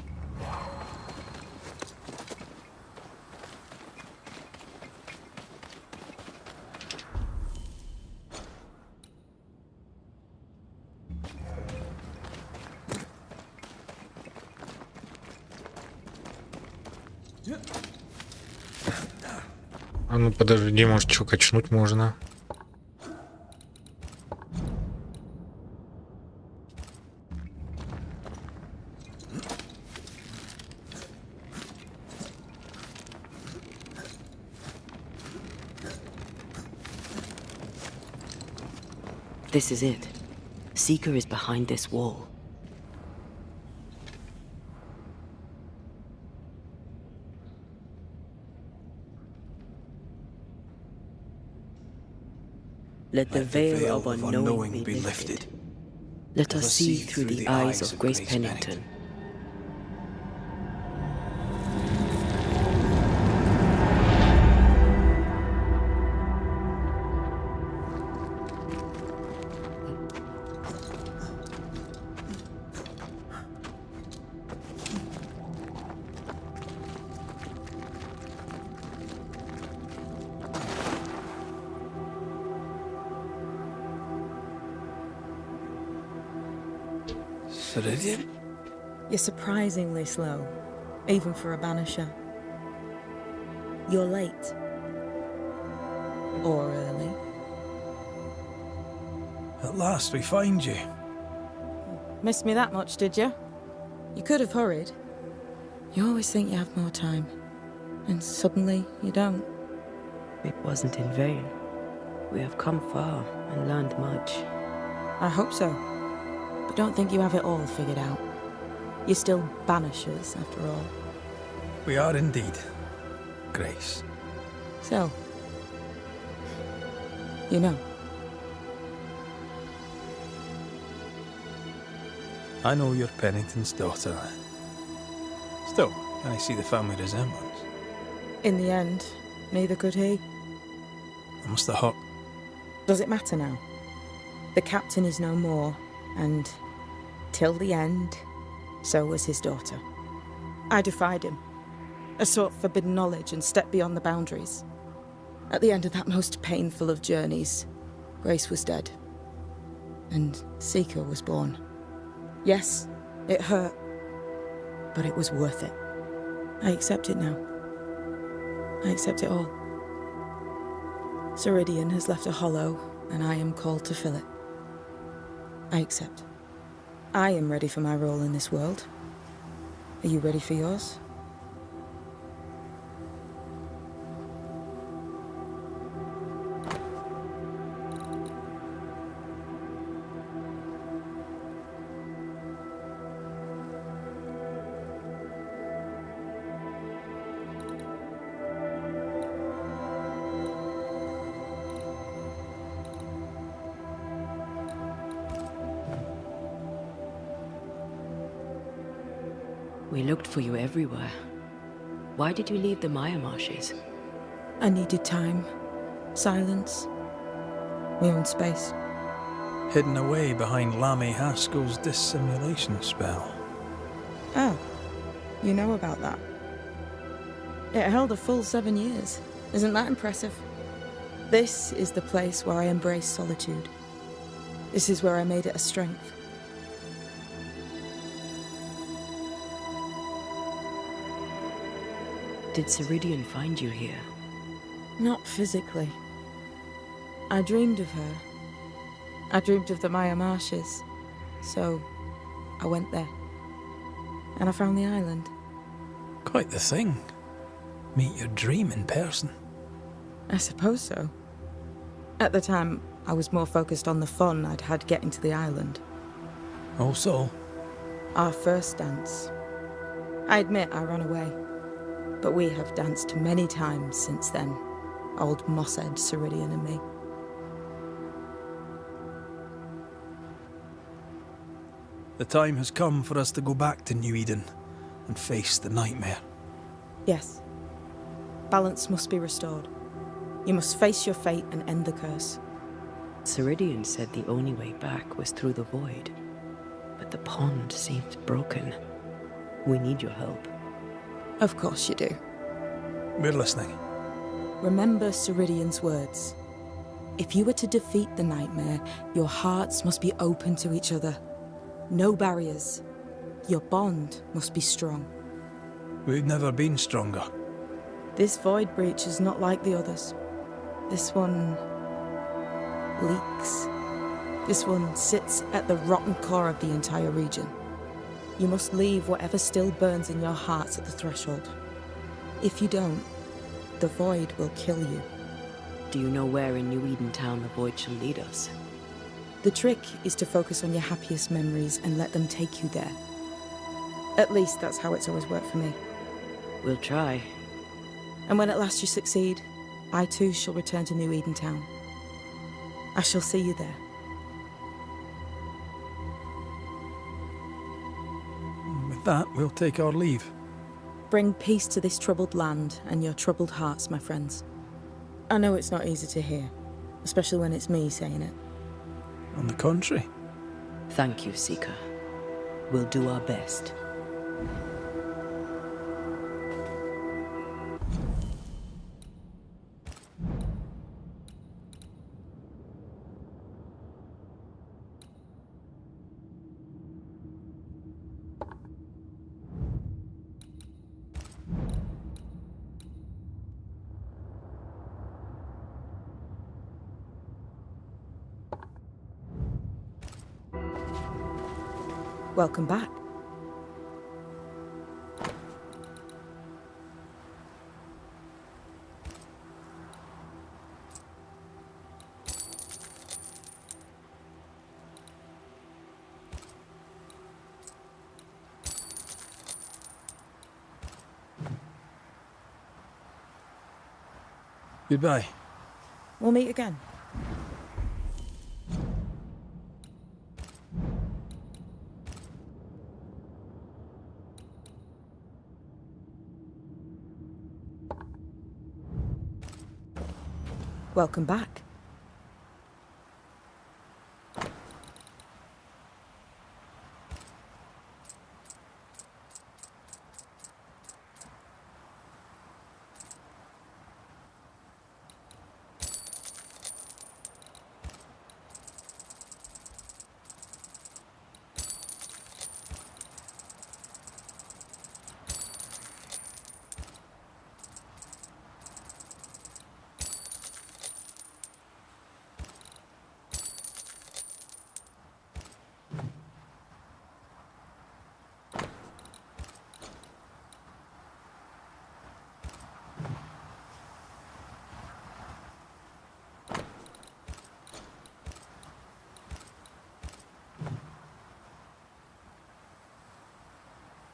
А ну подожди, может, что качнуть можно? This is it. Seeker is behind this wall. Let the veil of unknowing be lifted. Let us see through the eyes of Grace Pennington. You're surprisingly slow, even for a banisher. You're late. Or early. At last we find you. Missed me that much, did you? You could have hurried. You always think you have more time, and suddenly you don't. It wasn't in vain. We have come far and learned much. I hope so. But don't think you have it all figured out. You're still banishers, after all. We are indeed, Grace. So, you know. I know you're Pennington's daughter. Still, can I see the family resemblance? In the end, neither could he. I must have hurt. Does it matter now? The captain is no more, and till the end, so was his daughter. I defied him, sought forbidden knowledge and stepped beyond the boundaries. At the end of that most painful of journeys, Grace was dead, and Seeker was born. Yes, it hurt, but it was worth it. I accept it now. I accept it all. Ceridian has left a hollow, and I am called to fill it. I accept. I am ready for my role in this world. Are you ready for yours? We looked for you everywhere. Why did you leave the Maya marshes? I needed time, silence, my own space. Hidden away behind Lammy Haskell's dissimulation spell. Oh, you know about that. It held a full 7 years. Isn't that impressive? This is the place where I embrace solitude. This is where I made it a strength. Did Ceridian find you here? Not physically. I dreamed of her. I dreamed of the Maya marshes. So, I went there. And I found the island. Quite the thing. Meet your dream in person. I suppose so. At the time, I was more focused on the fun I'd had getting to the island. Also, Our first dance. I admit I ran away. But we have danced many times since then. Old Mosshead, Ceridian and me. the time has come for us to go back to New Eden and face the nightmare. Yes. Balance must be restored. You must face your fate and end the curse. Ceridian said the only way back was through the void. But the pond seems broken. We need your help. Of course you do. We're listening. Remember Ceridian's words. If you were to defeat the nightmare, your hearts must be open to each other. No barriers. Your bond must be strong. We've never been stronger. This void breach is not like the others. This one leaks. This one sits at the rotten core of the entire region. You must leave whatever still burns in your hearts at the threshold. If you don't, the void will kill you. Do you know where in New Eden Town the void shall lead us? The trick is to focus on your happiest memories and let them take you there. At least that's how it's always worked for me. We'll try. And when at last you succeed, I too shall return to New Eden Town. I shall see you there. With that, we'll take our leave. Bring peace to this troubled land and your troubled hearts, my friends. I know it's not easy to hear, especially when it's me saying it. On the contrary. Thank you, Seeker. We'll do our best. Welcome back. Goodbye. We'll meet again. Welcome back.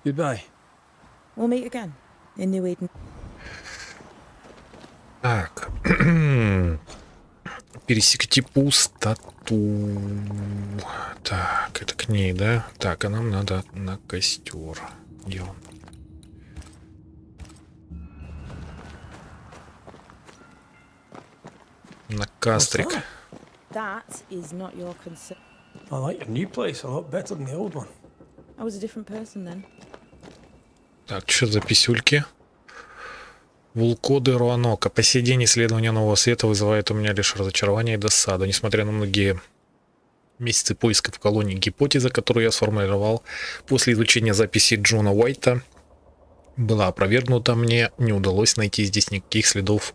Goodbye. We'll meet again in New Eden. Так. Пересекти пустоту. Так, это к ней, да? Так, а нам надо на костер. Где он? На кастрик. That is not your concern. I like your new place a lot better than the old one. I was a different person then. Так, что за писюльки? Вулкоды Руанока. По сей день исследование нового света вызывает у меня лишь разочарование и досаду. Несмотря на многие месяцы поиска в колонии, гипотеза, которую я сформулировал после изучения записей Джона Уайта, была опровергнута. Мне не удалось найти здесь никаких следов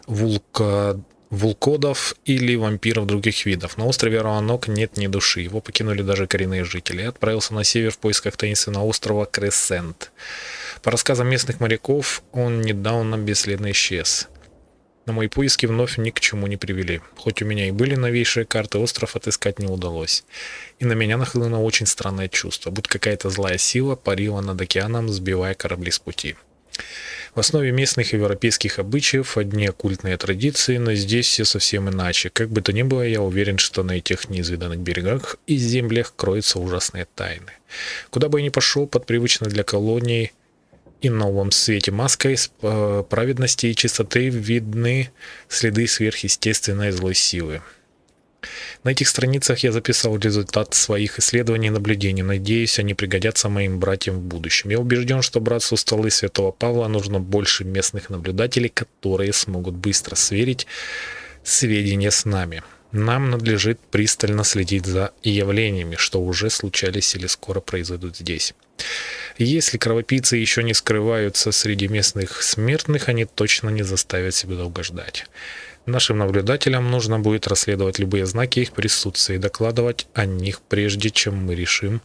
вулкодов или вампиров других видов. На острове Руанок нет ни души. Его покинули даже коренные жители. Я отправился на север в поисках таинственного острова Кресент. По рассказам местных моряков, он недавно бесследно исчез. Но мои поиски вновь ни к чему не привели. Хоть у меня и были новейшие карты, остров отыскать не удалось. И на меня нахлынуло очень странное чувство, будто какая-то злая сила парила над океаном, сбивая корабли с пути. В основе местных и европейских обычаев одни оккультные традиции, но здесь все совсем иначе. Как бы то ни было, я уверен, что на этих неизведанных берегах и землях кроются ужасные тайны. Куда бы я ни пошел, под привычной для колоний и новом свете маской праведности и чистоты видны следы сверхъестественной злой силы. На этих страницах я записал результат своих исследований и наблюдений. Надеюсь, они пригодятся моим братьям в будущем. Я убежден, что братству Столы Святого Павла нужно больше местных наблюдателей, которые смогут быстро сверить сведения с нами. Нам надлежит пристально следить за явлениями, что уже случались или скоро произойдут здесь. Если кровопийцы еще не скрываются среди местных смертных, они точно не заставят себя долго ждать. Нашим наблюдателям нужно будет расследовать любые знаки их присутствия и докладывать о них, прежде чем мы решим,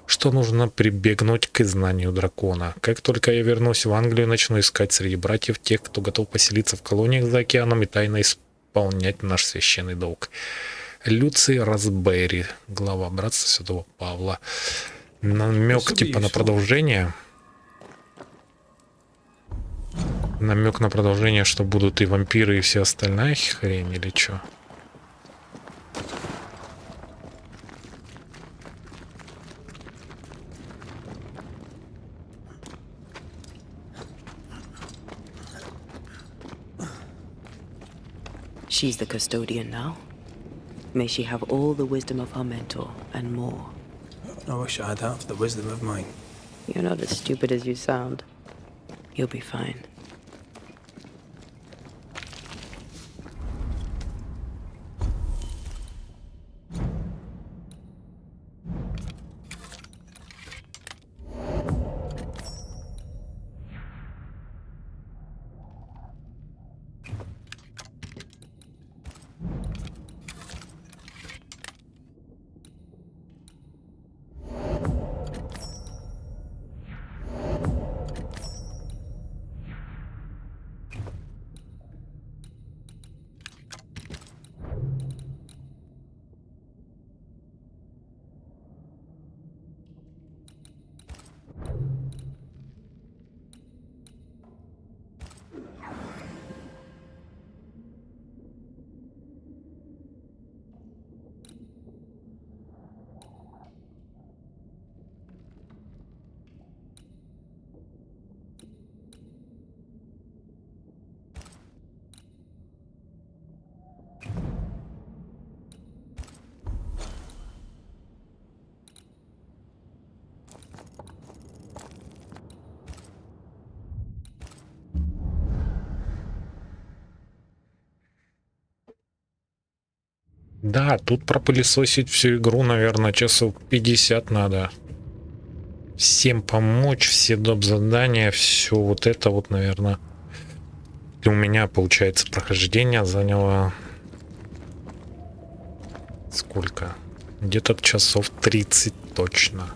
что нужно прибегнуть к изгнанию дракона. Как только я вернусь в Англию, начну искать среди братьев тех, кто готов поселиться в колониях за океаном и тайно исполнять наш священный долг. Люций Расберри, глава братства Святого Павла. Намек типа на продолжение. Намек на продолжение, что будут и вампиры, и все остальная хрень, или что? She's the custodian now. May she have all the wisdom of her mentor and more. I wish I had half the wisdom of mine. You're not as stupid as you sound. You'll be fine. Да, тут пропылесосить всю игру, наверное, часов 50 надо. Всем помочь, все доп. Задания, все вот это вот, наверное. И у меня, получается, прохождение заняло... Сколько? Где-то часов 30 точно.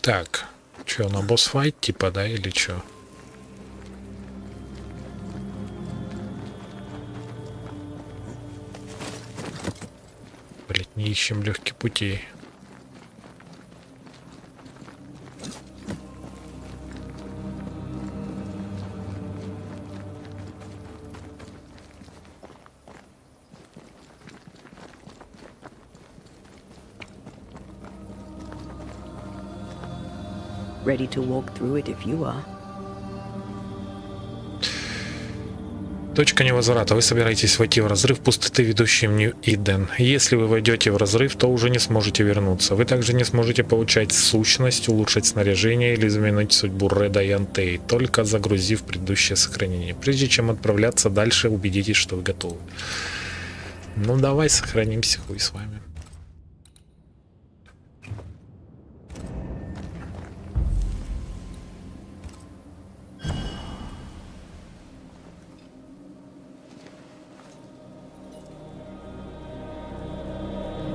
Так, что, на босс-файт типа, да, или что? Блять, не ищем легких путей. Ready to walk through it if you are. Точка невозврата. Вы собираетесь войти в разрыв пустоты, ведущий в Нью-Иден. Если вы войдете в разрыв, то уже не сможете вернуться. Вы также не сможете получать сущность, улучшить снаряжение или изменить судьбу Реда и Антеи, только загрузив предыдущее сохранение. Прежде чем отправляться дальше, убедитесь, что вы готовы. Ну давай сохранимся, хуй с вами.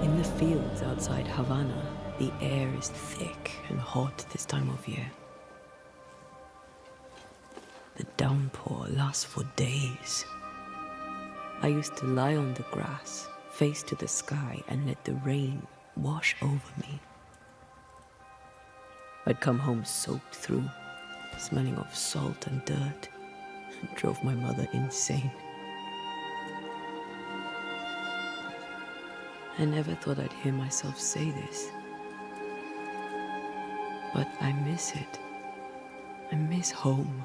In the fields outside Havana, the air is thick and hot this time of year. The downpour lasts for days. I used to lie on the grass, face to the sky, and let the rain wash over me. I'd come home soaked through, smelling of salt and dirt. It drove my mother insane. I never thought I'd hear myself say this. But I miss it. I miss home.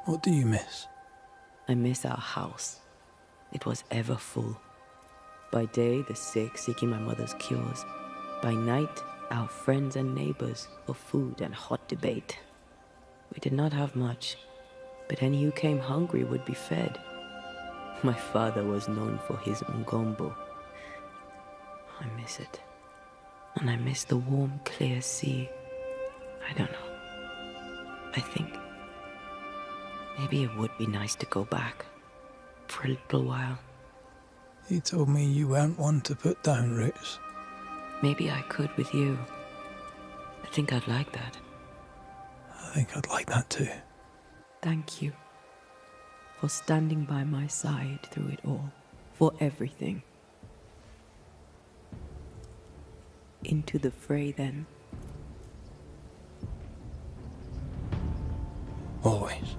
What do you miss? I miss our house. It was ever full. By day, the sick seeking my mother's cures. By night, our friends and neighbors for food and hot debate. We did not have much, but any who came hungry would be fed. My father was known for his ngombo. I miss it. And I miss the warm, clear sea. I don't know. I think maybe it would be nice to go back for a little while. You told me you weren't one to put down roots. Maybe I could with you. I think I'd like that. I think I'd like that too. Thank you for standing by my side through it all, for everything. Into the fray then. Always.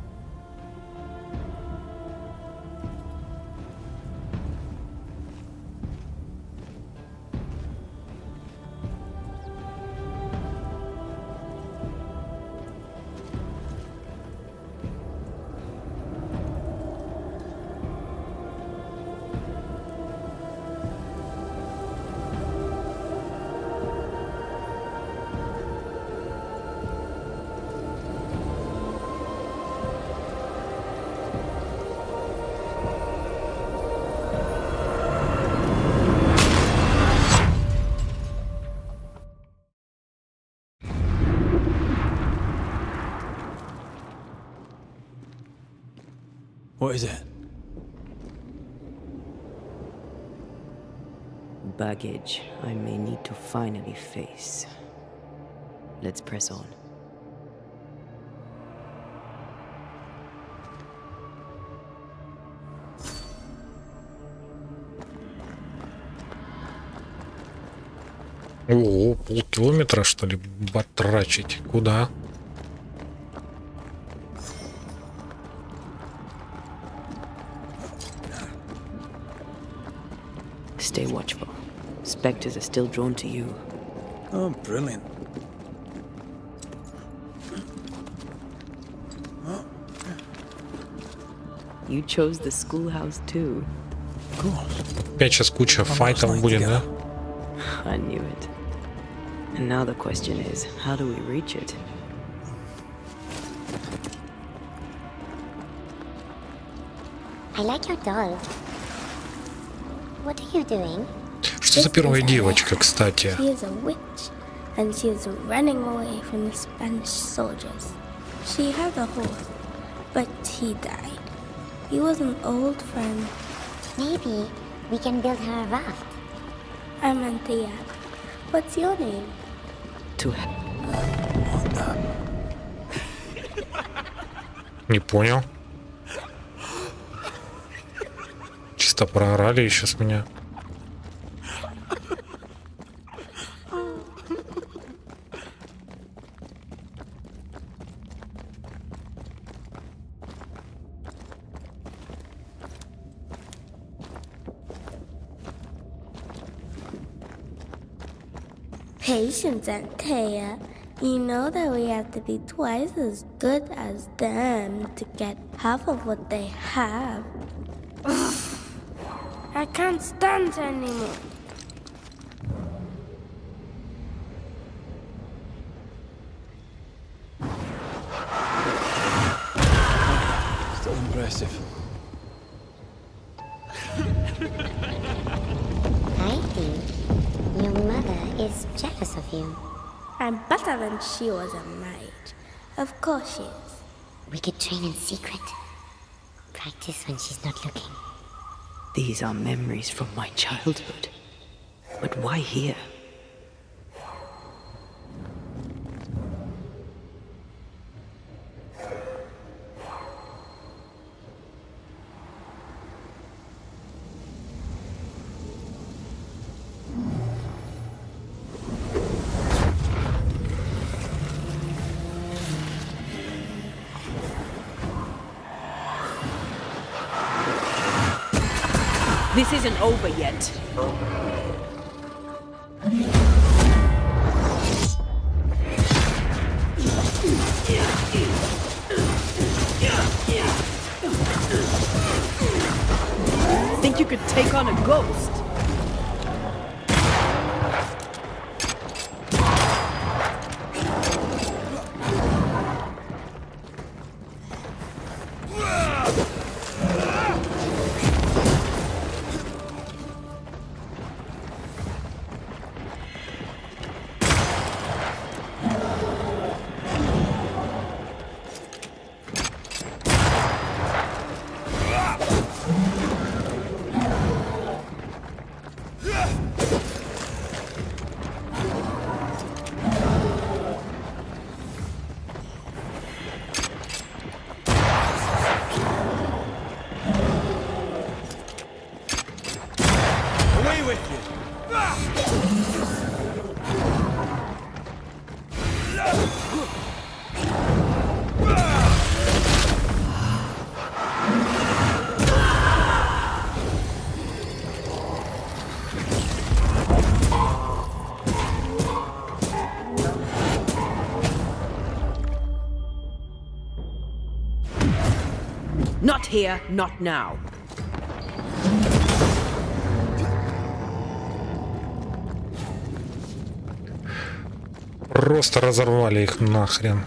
What is it? Baggage I may need to finally face. Let's press on. О, полкилометра, что ли, батрачить? Куда? Stay watchful. Spectres are still drawn to you. Oh, brilliant. You chose the schoolhouse too. Of course. Опять сейчас куча файтов будет, да? I knew it. And now the question is, how do we reach it? I like your doll. What are you doing? Что за первая девочка, кстати? She is a witch, and she is running away from the Spanish soldiers. She had a horse, but he died. He was an old friend. Maybe we can build her a raft. I'm Anthea. What's your name? To What the? Не понял. Чисто проорали еще с меня. Patience, Antea. You know that we have to be twice as good as them to get half of what they have. Ugh. I can't stand it anymore. Still impressive. I think your mother is jealous of you. I'm better than she was a mage. Of course she is. We could train in secret. Practice when she's not looking. These are memories from my childhood. But why here? This isn't over yet. Think you could take on a ghost? Not here, not now. Просто разорвали их нахрен.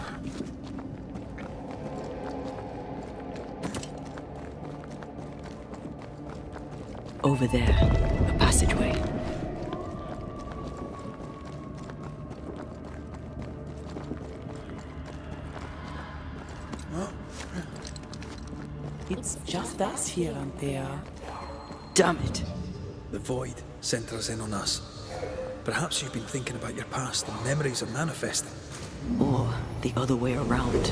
Over there, a passageway. It's just us here, Antea. Damn it. The void centres in on us. Perhaps you've been thinking about your past and memories are manifesting. Or the other way around.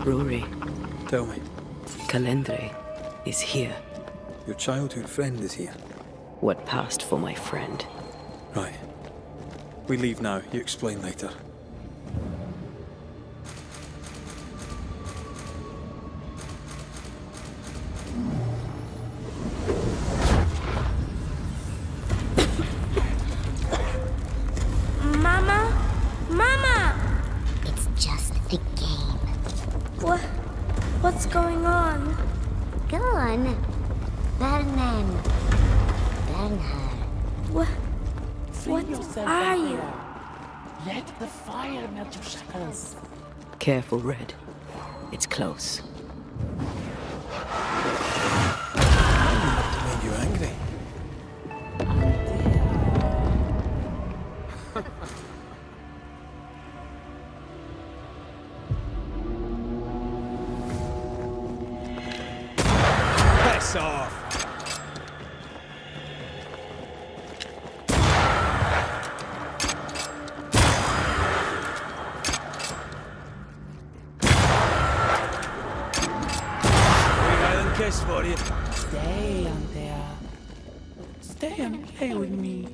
Rory. Tell me. Calendre is here. Your childhood friend is here. What passed for my friend? Right. We leave now. You explain later. Mama? Mama! It's just a game. What's going on? Go on. Burn them. Burn her. What are you? Let the fire melt your shackles. Careful, Red. It's close. To make you angry. Piss off! Kiss for you. Stay on there. Stay and play with me.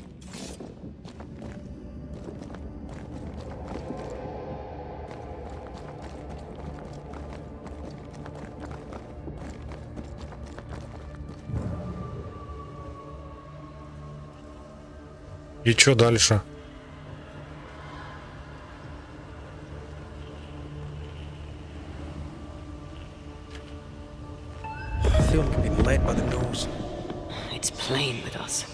И что дальше? Led by the nose. It's playing with us.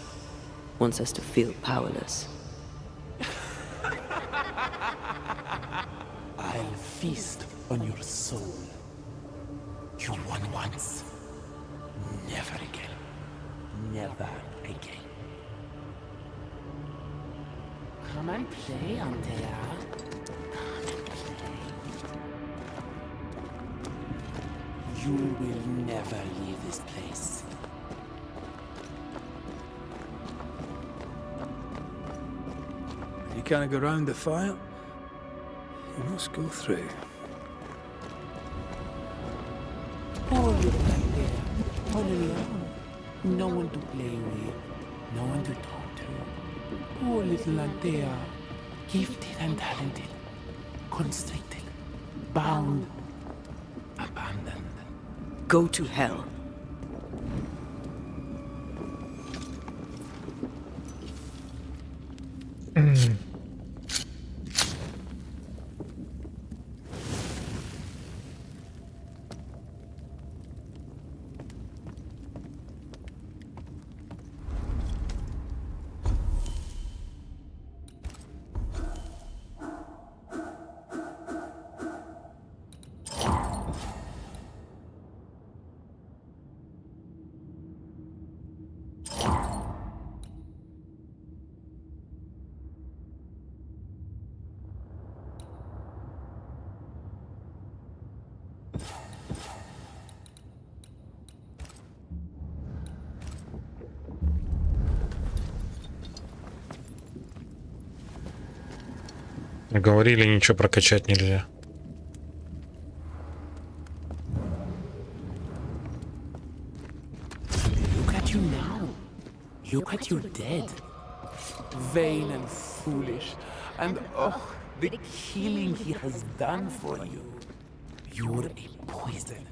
Wants us to feel powerless. I'll feast on your soul. You won once. Never again. Never again. Come and play, Antea. You will never leave this place. You can't go round the fire. You must go through. Poor little Antea. All alone. No one to play with. No one to talk to. Poor little Antea. Gifted and talented. Constricted. Bound. Abandoned. Go to hell. Говорили, ничего прокачать нельзя. Look at you now. Look at you dead. Vain and foolish. And oh, the killing he has done for you. You're a poison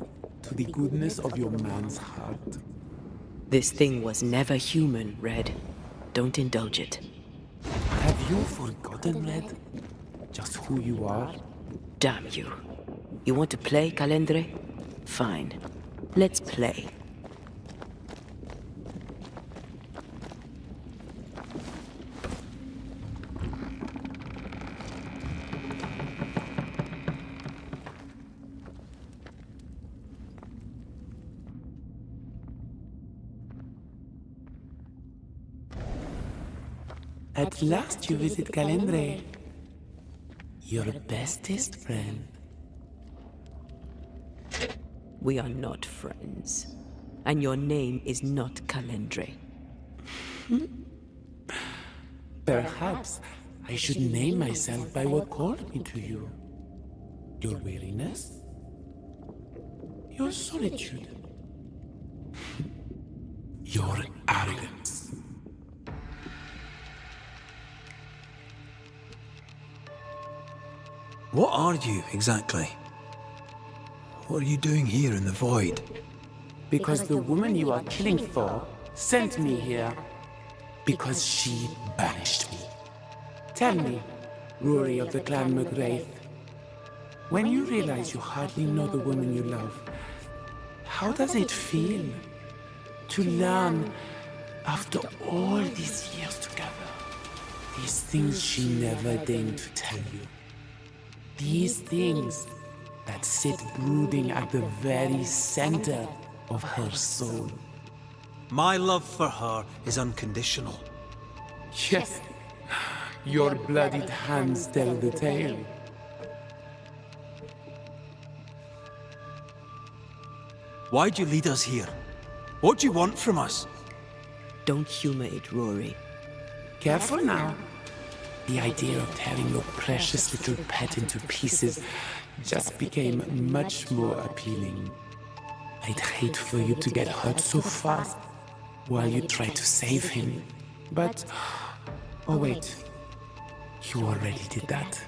to the goodness of your man's heart. This thing was never human, Red. Don't indulge it. Have you forgotten, Red? Just who you are? Damn you. You want to play, Calendre? Fine. Let's play. At last you visit Calendre. Your bestest friend. We are not friends. And your name is not Calendre. Perhaps I should name myself by what called me to you. Your weariness? Your solitude? Your arrogance? What are you, exactly? What are you doing here in the void? Because the woman you are killing for sent me here. Because she banished me. Tell me, Rory of the clan McGrath, when you realize you hardly know the woman you love, how does it feel to learn after all these years together. These things she never deigned to tell you. These things that sit brooding at the very center of her soul. My love for her is unconditional. Yes, your bloodied hands tell the tale. Why'd you lead us here? What do you want from us? Don't humor it, Rory. Careful now. The idea of tearing your precious little pet into pieces just became much more appealing. I'd hate for you to get hurt so fast while you try to save him. But, oh wait, you already did that,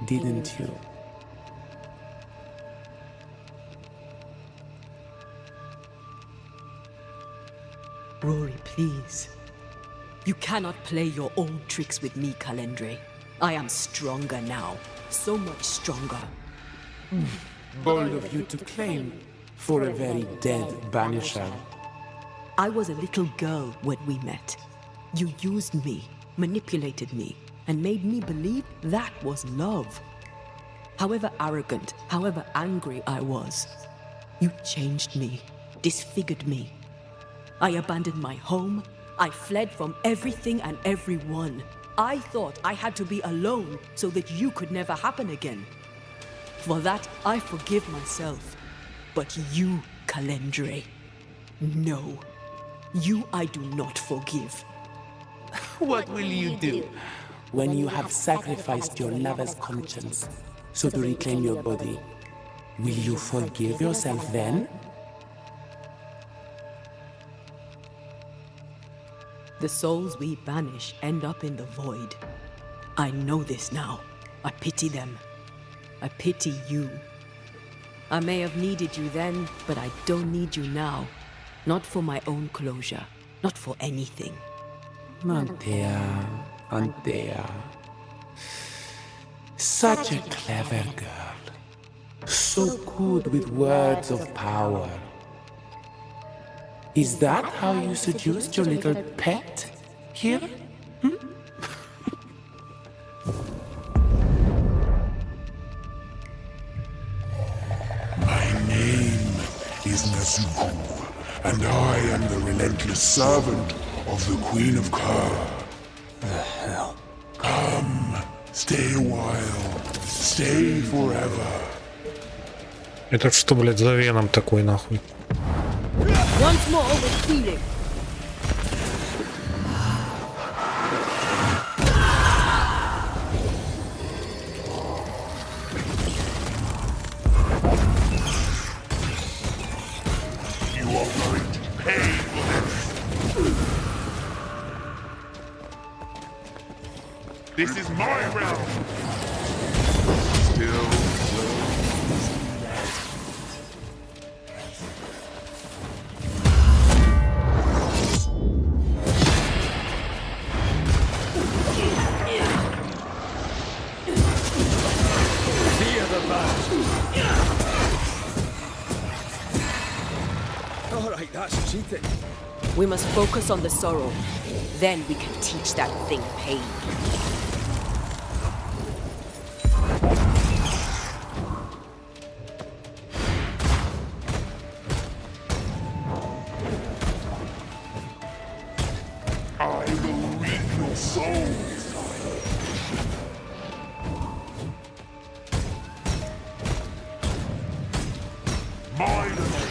didn't you? Rory, please. You cannot play your old tricks with me, Calendre. I am stronger now. So much stronger. Bold of you to claim for a very dead Banisher. I was a little girl when we met. You used me, manipulated me, and made me believe that was love. However arrogant, however angry I was, you changed me, disfigured me. I abandoned my home. I fled from everything and everyone. I thought I had to be alone so that you could never happen again. For that, I forgive myself. But you, Calendre, no. You I do not forgive. What will you do when you have sacrificed your lover's conscience so to reclaim your body? Will you forgive yourself then? The souls we banish end up in the void. I know this now. I pity them. I pity you. I may have needed you then, but I don't need you now. Not for my own closure. Not for anything. Antea. Such a clever girl. So good with words of power. Is that how you seduced your little pet here? My name is Nezuko, and I am the relentless servant of the Queen of Kerr. The hell? Come, stay a while, stay forever. Это что, блядь, за веном такой, нахуй? Once more with feeling. You are going to pay for this. This is my realm. Still Alright, that's cheating. We must focus on the sorrow. Then we can teach that thing pain. I will reap your souls. My rules.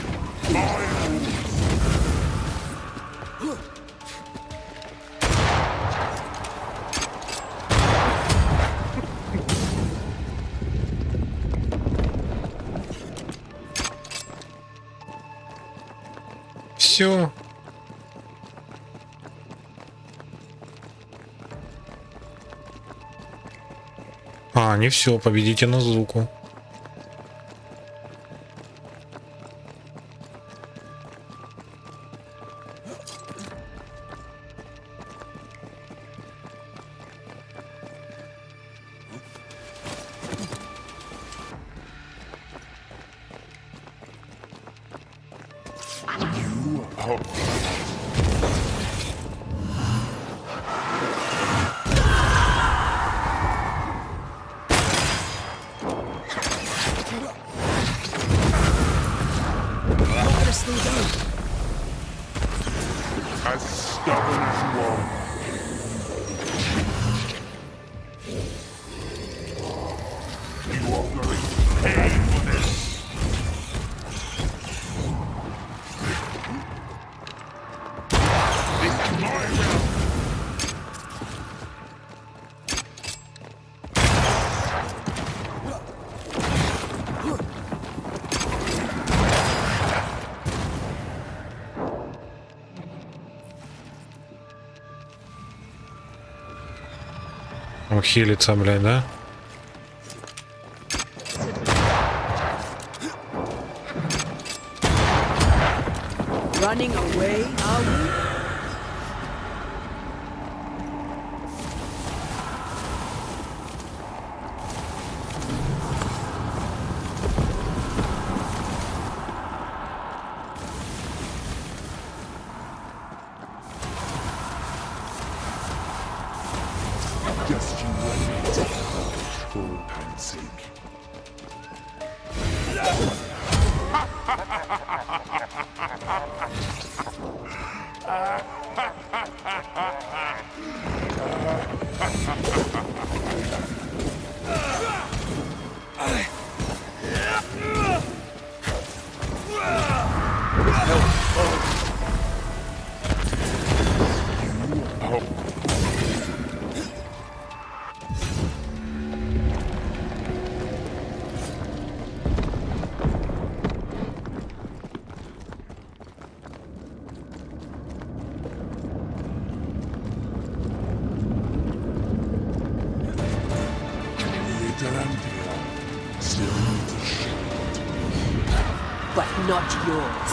Все. А, не все, победите Назуку. You As stubborn as you are. You are going to pay for this. This is my realm. Он хилится, блядь, да? Running away, are we? Just you wait for all time's sake. Still needs a shield. But not yours.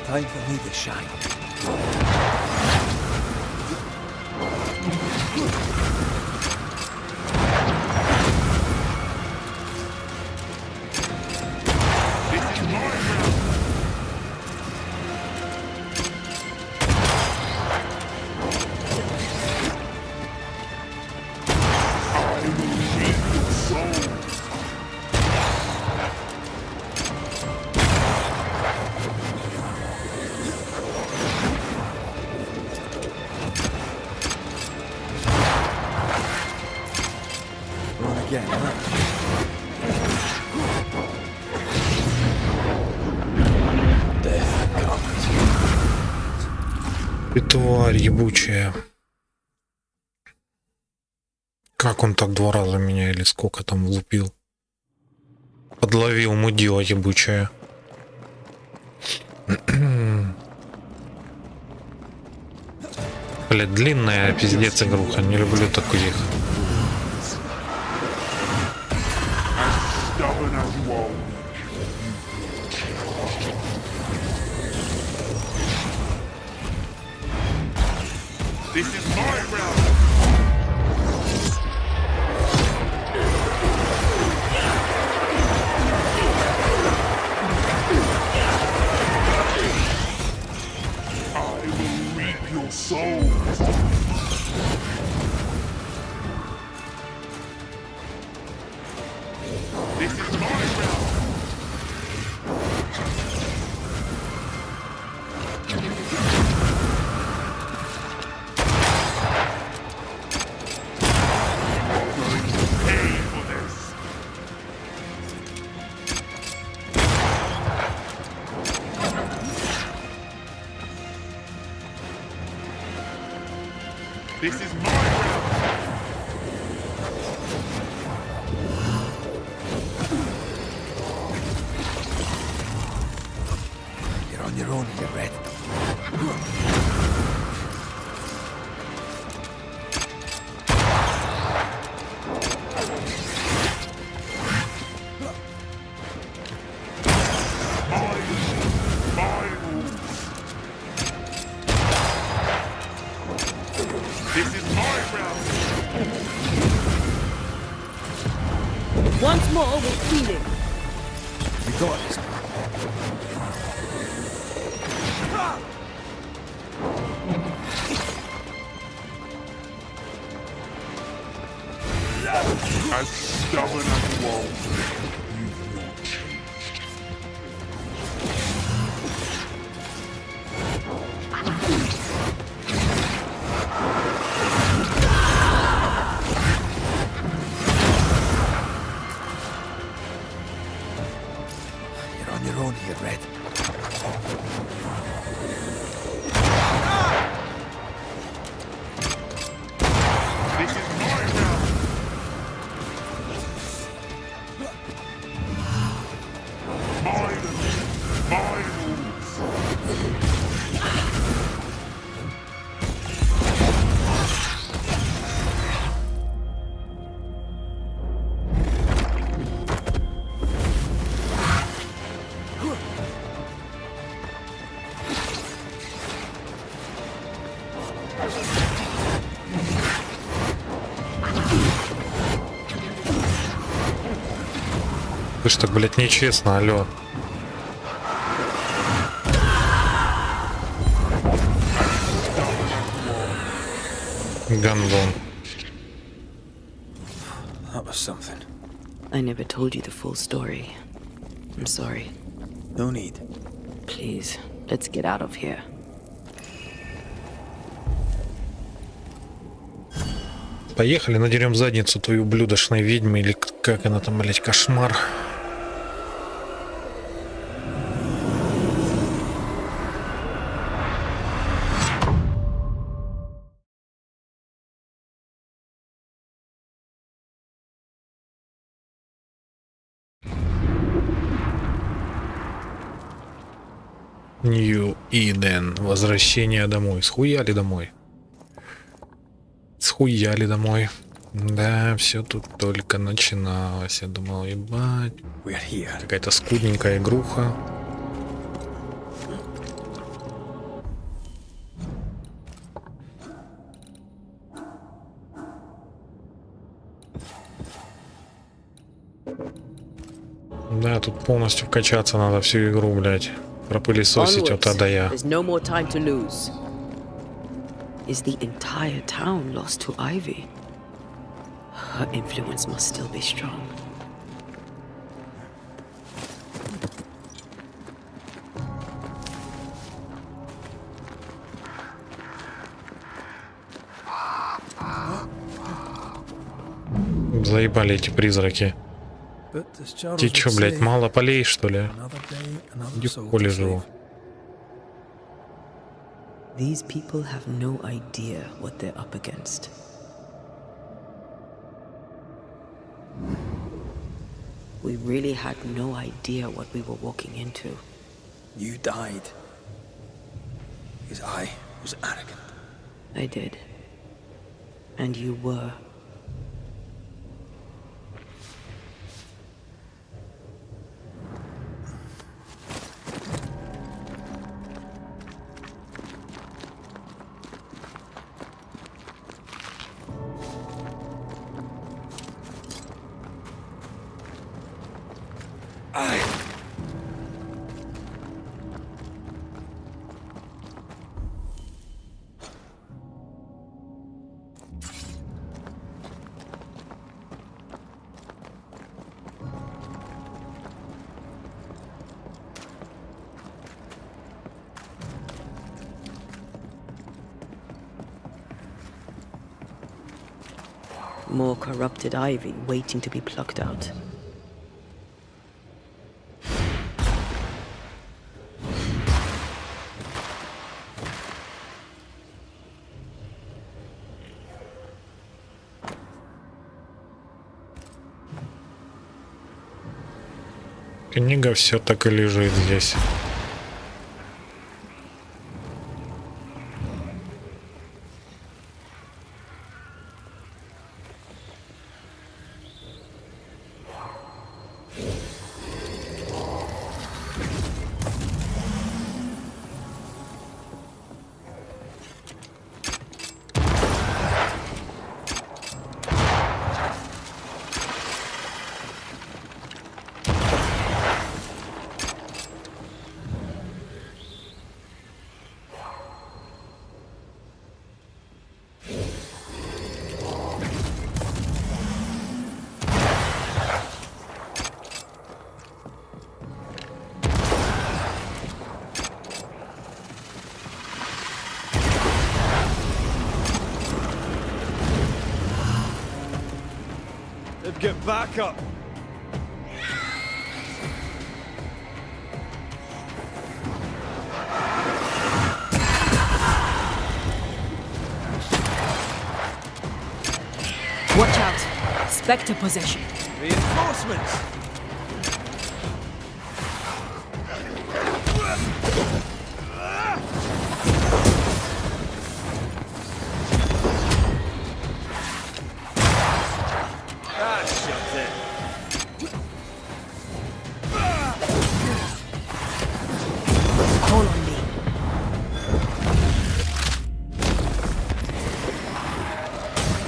Time for me to shine. Ты тварь ебучая. Как он так 2 раза меня или сколько там влупил? Подловил мудила ебучая. Блядь, длинная пиздец игруха. Не люблю таких. This is my realm. I will reap your souls. This is my realm. This is my realm. You're on your own here, Red. This is my realm. Once more with feeling. You got this. As stubborn as you are, you've not changed. You're on your own here, Red. This is my realm. My rules. Вы ж так, блядь, нечестно, алё. Гандон. That was something. I never told you the full story. I'm sorry. No need. Please, let's get out of here. Поехали, надерем задницу твою ублюдочной ведьмы, или как она там, блядь, кошмар. Нью-Иден. Возвращение домой. Схуяли домой. Схуяли домой. Да, все тут только начиналось. Я думал, ебать. Какая-то скудненькая игруха. Да, тут полностью вкачаться надо всю игру, блядь. Пропылесосить от А до Я. There's no more time to lose. Is the entire town lost to Ivy? Her influence must still be strong. Заебали эти призраки. Ты чё, блядь, мало полей, что ли? Иди в поле живу. These people have no idea what they're up against. We really had no idea what we were walking You died because I was arrogant I did. And you were. More corrupted ivy waiting to be plucked out. Книга все так и лежит здесь. Get back up! Watch out! Spectre possession. Reinforcements!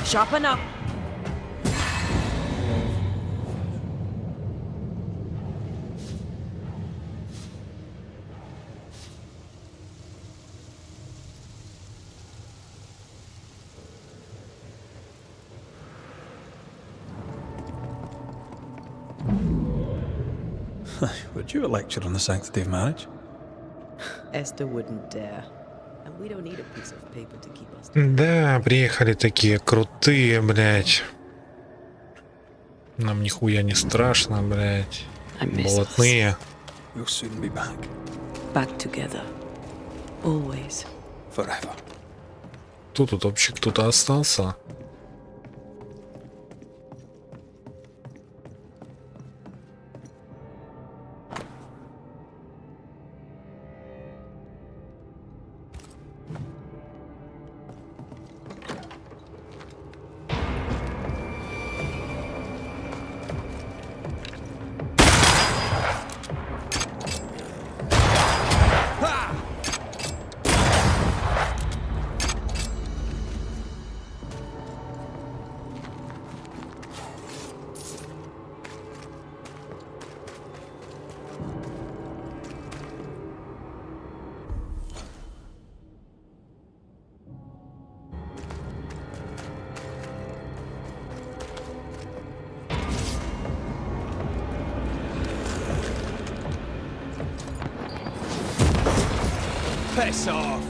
Sharpen up. Would you a lecture on the sanctity of marriage? Esther wouldn't dare. And we don't need a piece of paper to keep us. Да, приехали такие крутые, блядь. Нам нихуя не страшно, блядь. Болотные. We'll soon be back. Back together. Always. Forever. Тут вообще кто-то остался. Piss off!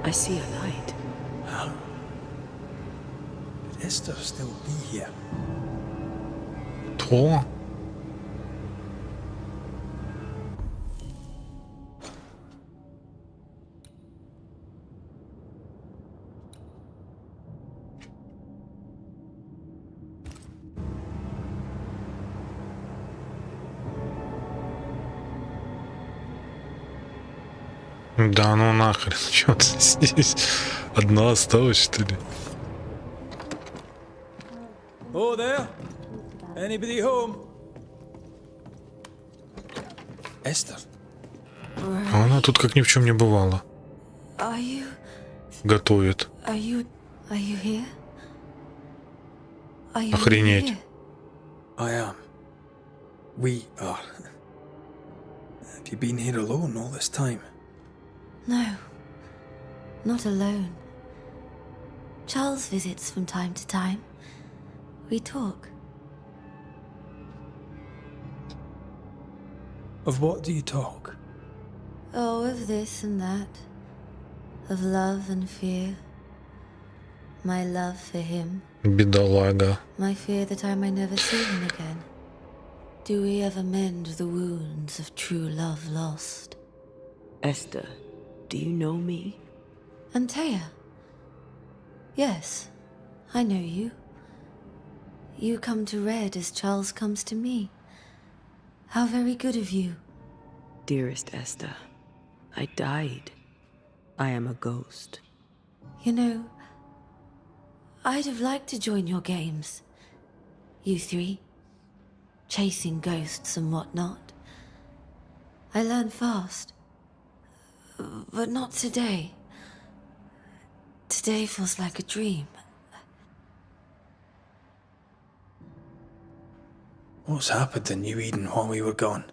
I see a light. How? Could Esther still be here? То. Да ну нахрен, что ты здесь? Одна осталась, что ли? Oh, there? Anybody home? Esther. А она тут как ни в чем не бывало. Are you Готовит. here? Are you Охренеть. here? I am. We are. Have you been here alone all this time? No, not alone. Charles visits from time to time. We talk. Of what do you talk? Oh, of this and that. Of love and fear. My love for him. Бедолага. My fear that I may never see him again. Do we ever mend the wounds of true love lost? Esther, do you know me? Antea? Yes, I know you. You come to Red as Charles comes to me. How very good of you. Dearest Esther, I died. I am a ghost. You know, I'd have liked to join your games. You three. Chasing ghosts and whatnot. I learn fast. But not today. Today feels like a dream. What's happened in New Eden while we were gone?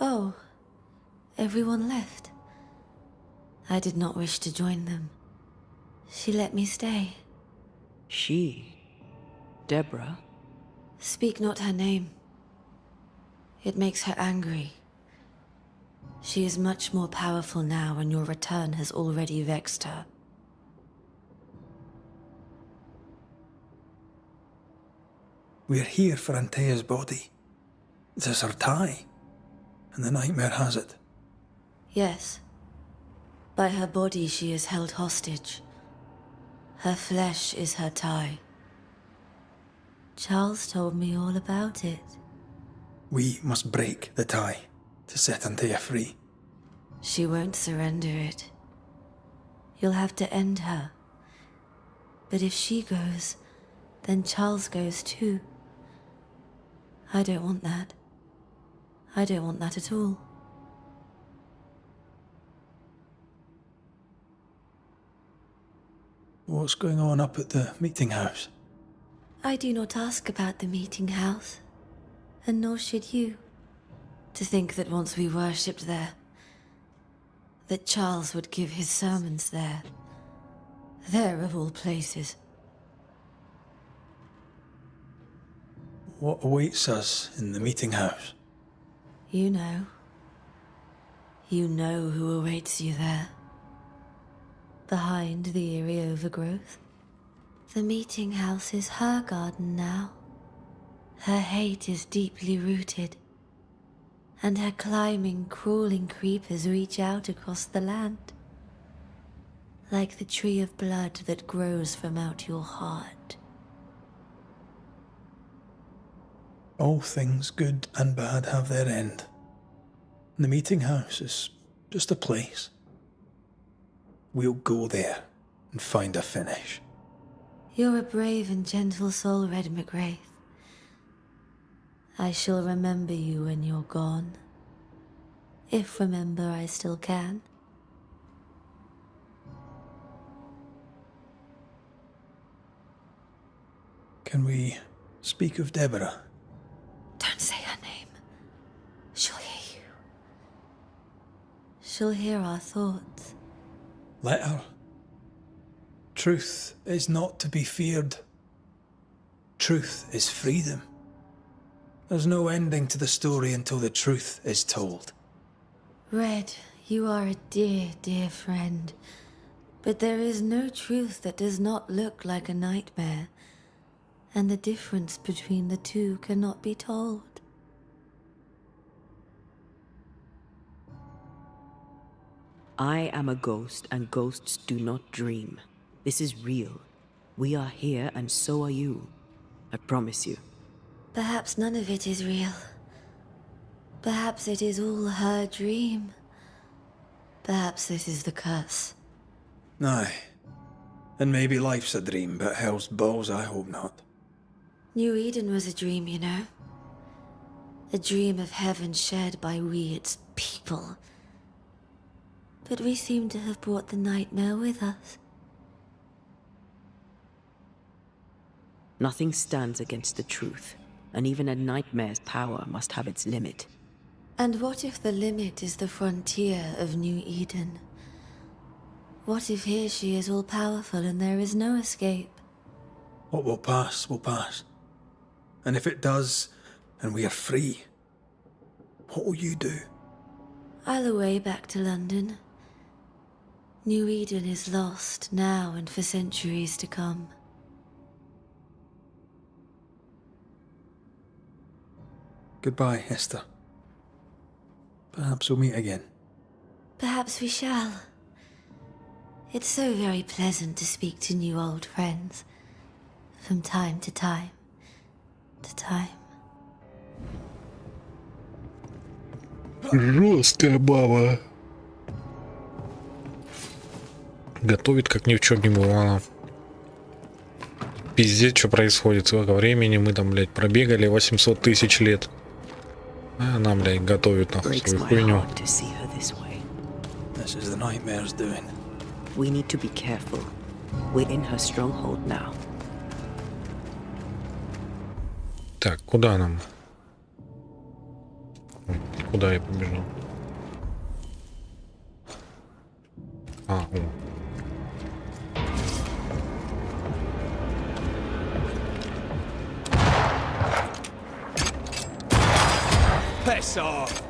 Oh, everyone left. I did not wish to join them. She let me stay. She? Deborah? Speak not her name. It makes her angry. She is much more powerful now, and your return has already vexed her. We're here for Antea's body. It is her tie, and the nightmare has it. Yes. By her body she is held hostage. Her flesh is her tie. Charles told me all about it. We must break the tie to set Antea free. She won't surrender it. You'll have to end her. But if she goes, then Charles goes too. I don't want that. I don't want that at all. What's going on up at the meeting house? I do not ask about the meeting house, and nor should you. To think that once we worshipped there, that Charles would give his sermons there. There of all places. What awaits us in the meeting house? You know. You know who awaits you there. Behind the eerie overgrowth. The meeting house is her garden now. Her hate is deeply rooted. And her climbing, crawling creepers reach out across the land. Like the tree of blood that grows from out your heart. All things good and bad have their end. The meeting house is just a place. We'll go there and find a finish. You're a brave and gentle soul, Red McGrath. I shall remember you when you're gone. If remember I still can. Can we speak of Deborah? Don't say her name. She'll hear you. She'll hear our thoughts. Let her. Truth is not to be feared. Truth is freedom. There's no ending to the story until the truth is told. Red, you are a dear, dear friend. But there is no truth that does not look like a nightmare, and the difference between the two cannot be told. I am a ghost, and ghosts do not dream. This is real. We are here, and so are you. I promise you. Perhaps none of it is real. Perhaps it is all her dream. Perhaps this is the curse. Aye. And maybe life's a dream, but hell's balls, I hope not. New Eden was a dream, you know. A dream of heaven shared by we, its people. But we seem to have brought the nightmare with us. Nothing stands against the truth, and even a nightmare's power must have its limit. And what if the limit is the frontier of New Eden? What if here she is all-powerful and there is no escape? What will pass, will pass. And if it does, and we are free, what will you do? I'll away back to London. New Eden is lost now and for centuries to come. Goodbye, Esther. Perhaps we'll meet again. Perhaps we shall. It's so very pleasant to speak to new old friends. From time to time. To time. Жесткая баба. Готовит, как ни в чем не бывало. Пиздец, что происходит. Сколько времени мы там, блядь, пробегали 800 тысяч лет. А она, блядь, готовит нахуй свою хуйню. This is the nightmare's doing. We need to be careful. We're in her stronghold now. Так, куда нам? Куда я побежал? А, о. Piss off!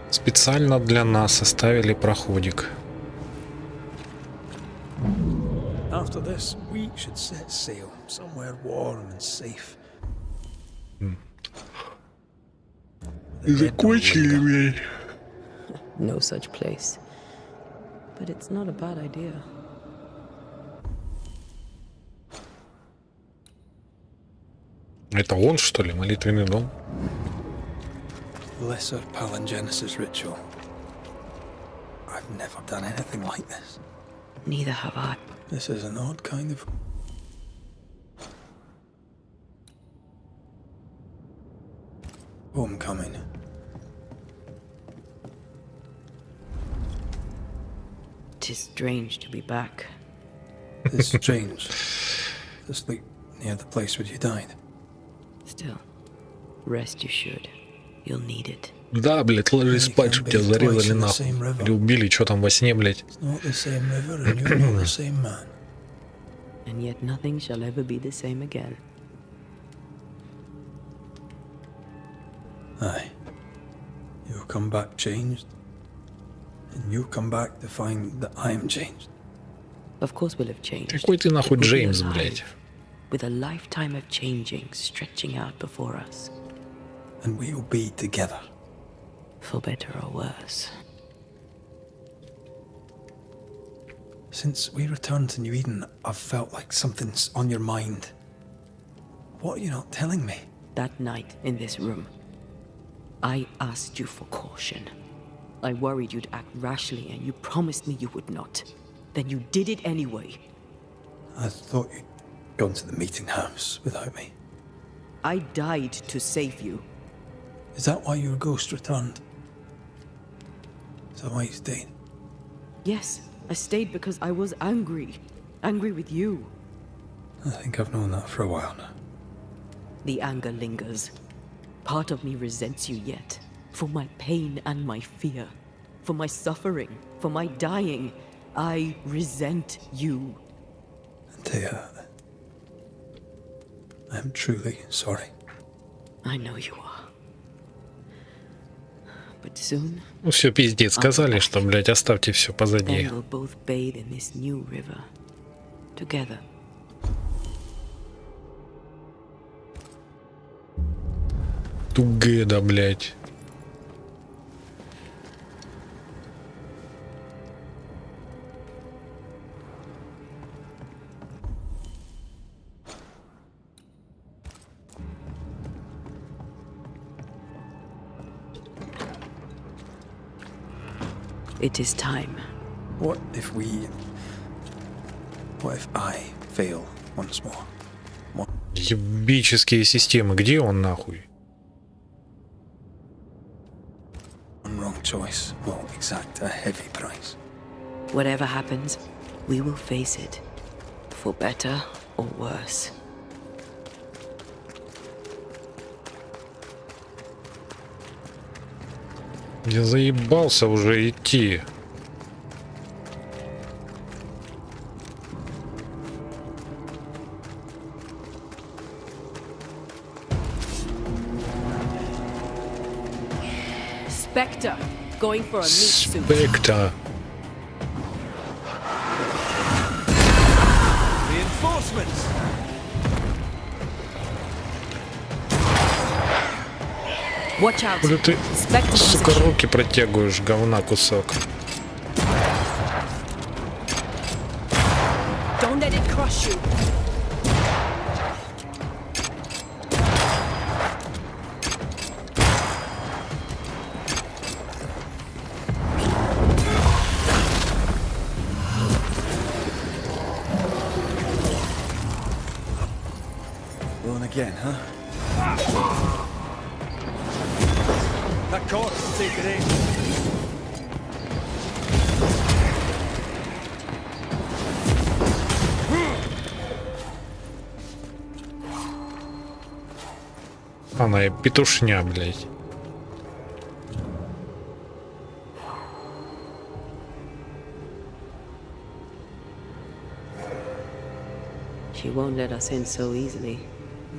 Специально для нас составили проходик. After this, we should set sail somewhere warm and safe. Закончили, блядь. No such place. But it's not a bad idea. Это он, что ли, молитвенный дом? Lesser palingenesis ritual. I've never done anything like this. Neither have I. This is an odd kind of... homecoming. Tis strange to be back. It's strange. To sleep near the place where you died. Still, rest you should. You'll need it. Да, блядь, ложись спать, чтоб тебя зарезали нахуй. Или убили, что там во сне, блядь. Not the same river and you're not the same man. And yet nothing shall ever be the same again. Aye. You'll come back changed. And you'll come back to find that I am changed. Of course we'll have changed. Какой ты нахуй Джеймс, блядь. With a lifetime of changing stretching out before us. And we'll be together. For better or worse. Since we returned to New Eden, I've felt like something's on your mind. What are you not telling me? That night in this room, I asked you for caution. I worried you'd act rashly and you promised me you would not. Then you did it anyway. I thought you'd gone to the meeting house without me. I died to save you. Is that why your ghost returned? Is that why you stayed? Yes, I stayed because I was angry. Angry with you. I think I've known that for a while now. The anger lingers. Part of me resents you yet. For my pain and my fear. For my suffering. For my dying. I resent you. Antea, I'm truly sorry. I know you are. But soon, Ну все, пиздец, сказали, что, блядь, оставьте все позади. then we'll both bathe in this new river. Together. Тугеда, блядь. It is time. What if I fail once more? Ебические системы, где он нахуй? One wrong choice will exact a heavy price. Whatever happens, we will face it. For better or worse. Я заебался уже идти. Spectre, going for a meat suit. Спектр. Reinforcements! Watch out. Куда ты, Spectre сука, position. руки протягиваешь, говна кусок? Don't let it crush you. Going again, huh? That corpse will take it in. Она и петушня, блядь. She won't let us in so easily.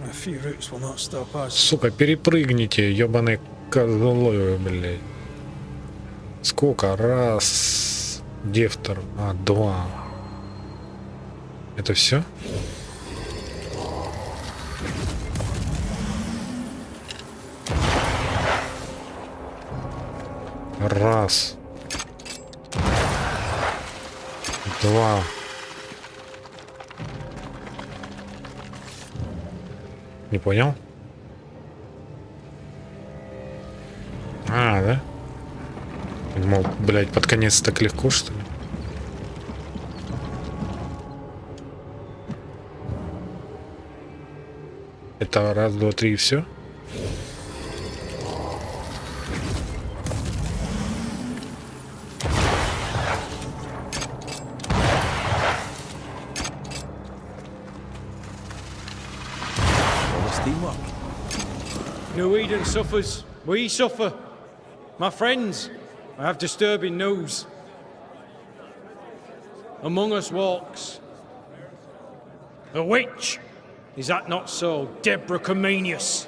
A few routes will not stop us. Сука, перепрыгните, ебаные козловые, блядь. Сколько? Раз. Где второй? А, два. Это все? Раз. Два. Не понял? А, да? Думал, блядь, под конец так легко, что ли? Это раз, два, три и все? New Eden suffers. We suffer. My friends, I have disturbing news. Among us walks a witch. Is that not so, Deborah Comenius?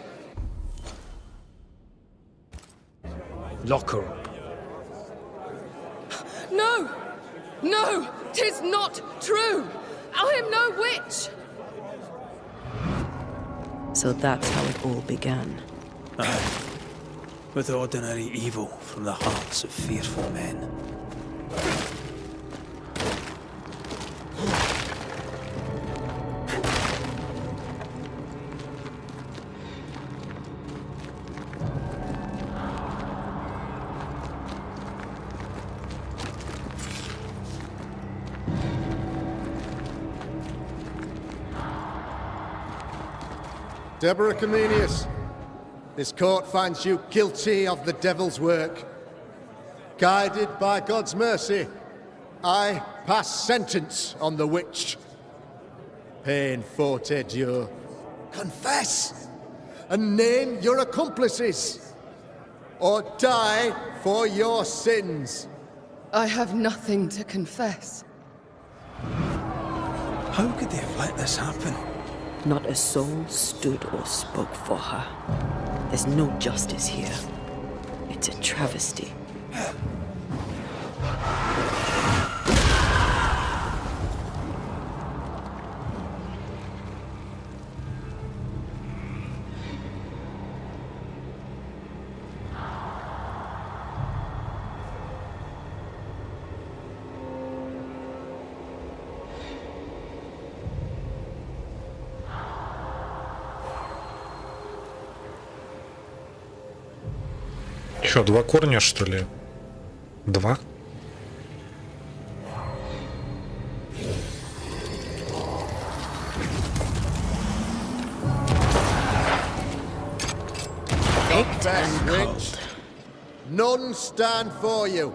Lock her up. No! No! 'Tis not true! I am no witch! So that's how it all began. With ordinary evil from the hearts of fearful men. Deborah Comenius, this court finds you guilty of the devil's work. Guided by God's mercy, I pass sentence on the witch. Pain forte Dieu. Confess and name your accomplices. or die for your sins. I have nothing to confess. How could they have let this happen? Not a soul stood or spoke for her. There's no justice here. It's a travesty. Что, 2 корня, что ли? 2? None stand for you.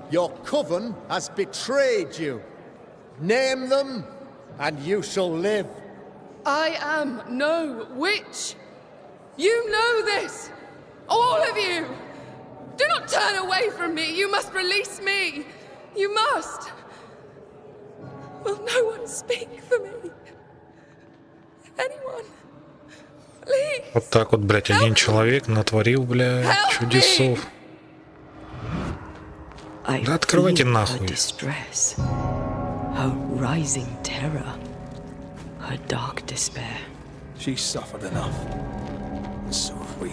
Your coven has betrayed you. Name them, and you shall live. I am no witch. You know this. All of you. Do not turn away from me. You must release me. You must. Will no one speak for me? Anyone? Please. Вот так вот, блядь, один человек натворил, блядь, чудесов. Да открывайте нахуй. Her rising terror, her dark despair. She suffered enough. And so have we.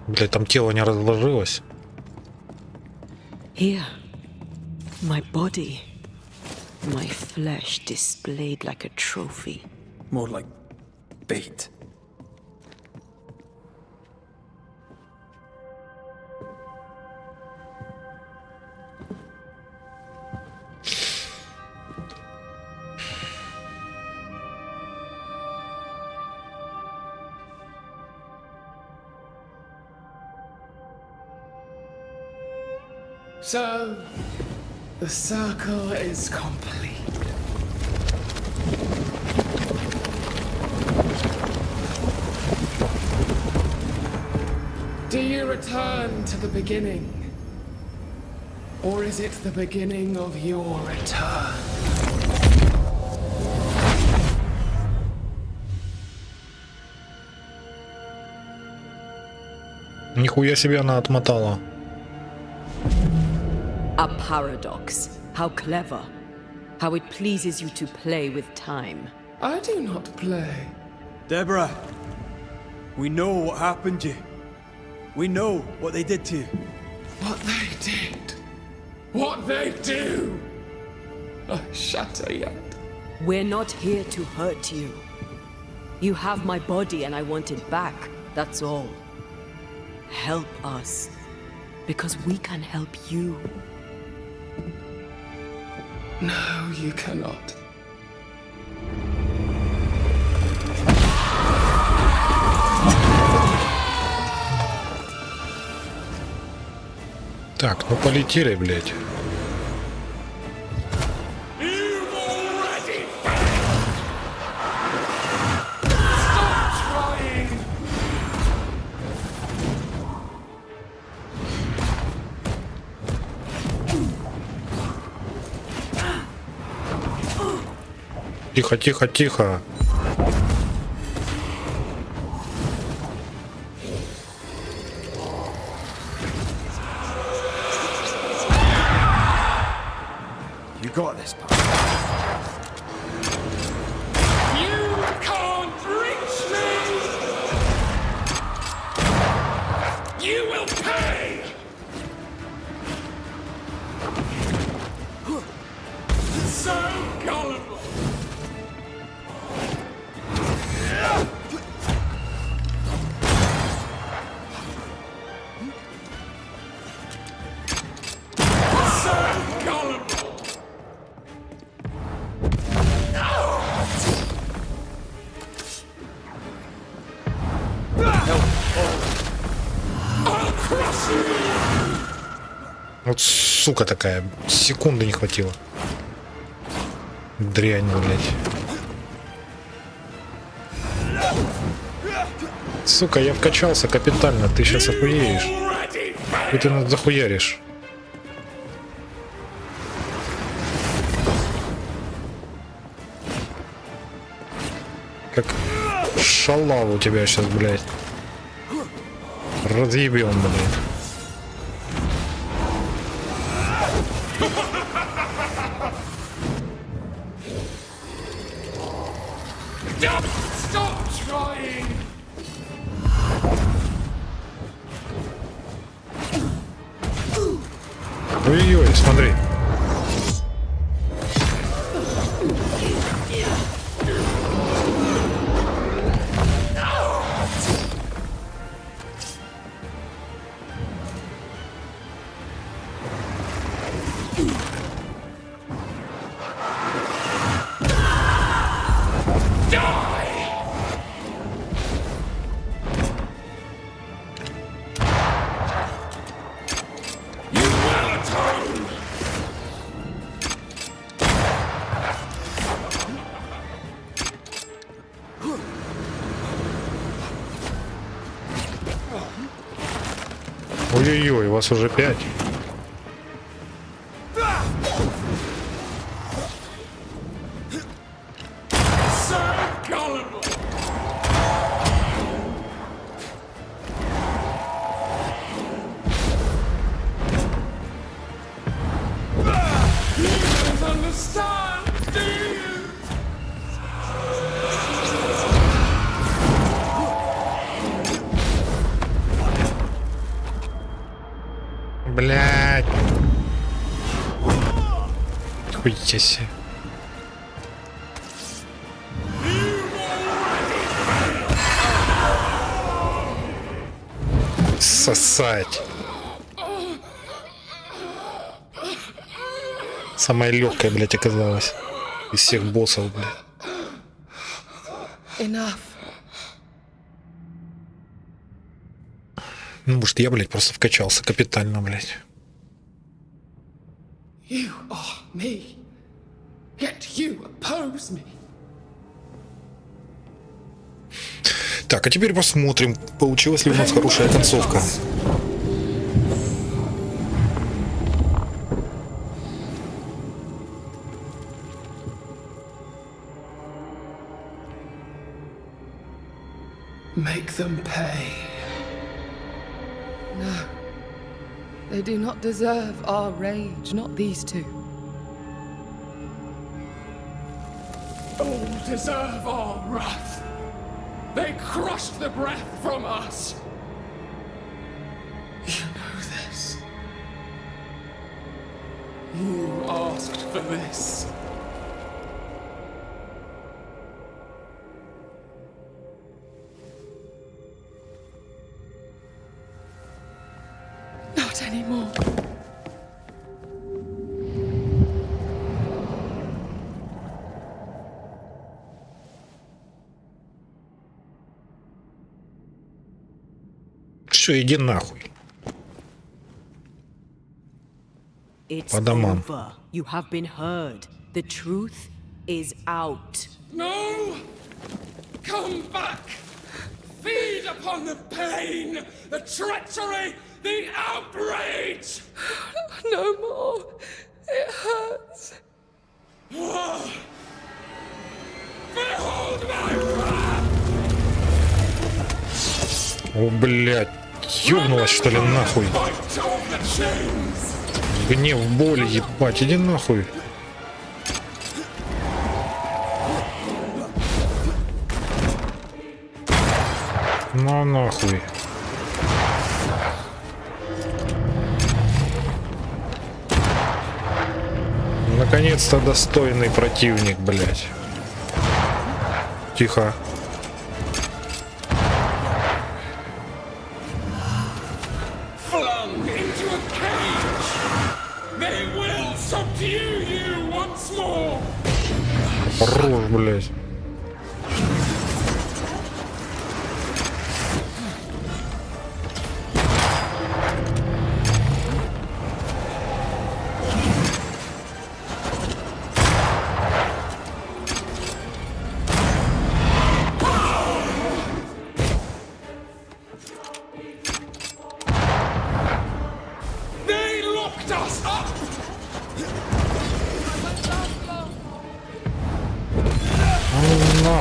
Блядь, там тело не разложилось. Here, my body, my flesh displayed like a trophy. More like bait. So, the circle is complete. Do you return to the beginning? Or is it the beginning of your return? Нихуя себе она отмотала. A paradox. How clever. How it pleases you to play with time. I do not play. Deborah, we know what happened to you. We know what they did to you. What they did. What they do. I shatter yet. We're not here to hurt you. You have my body and I want it back. That's all. Help us. Because we can help you. No, you cannot. Так, ну полетели, блядь. Тихо, тихо, тихо. You got this, pal. You can't reach me! You will pay! So gullible! Вот сука такая, секунды не хватило. Дрянь, блядь. Сука, я вкачался капитально, ты сейчас охуеешь. И ты нас захуяришь. Как шалава у тебя сейчас, блядь. Разъебем, блядь. Ой-ой, смотри. Ой-ой-ой, вас уже 5. Блядь. Хуйте себе. Сосать. Самая легкая, блядь, оказалась из всех боссов, блядь. Enough. Ну, может, я, блядь, просто вкачался капитально, блядь. You are me. Yet you oppose me. Так, а теперь посмотрим, получилась ли у нас хорошая концовка. Make them pay. No. They do not deserve our rage, not these two. All deserve our wrath. They crushed the breath from us. You know this. You asked for this. Not anymore. Все, иди нахуй. It's По домам. over. You have been heard. The truth is out. No! Come back! Feed upon the pain, the treachery, the outrage! No more. It hurts. Behold my wrath! О, блядь. Ёбнулась, что ли, нахуй? Гнев, боль, ебать, иди нахуй. Ну нахуй. Наконец-то достойный противник, блядь. Тихо. Хорош, блядь.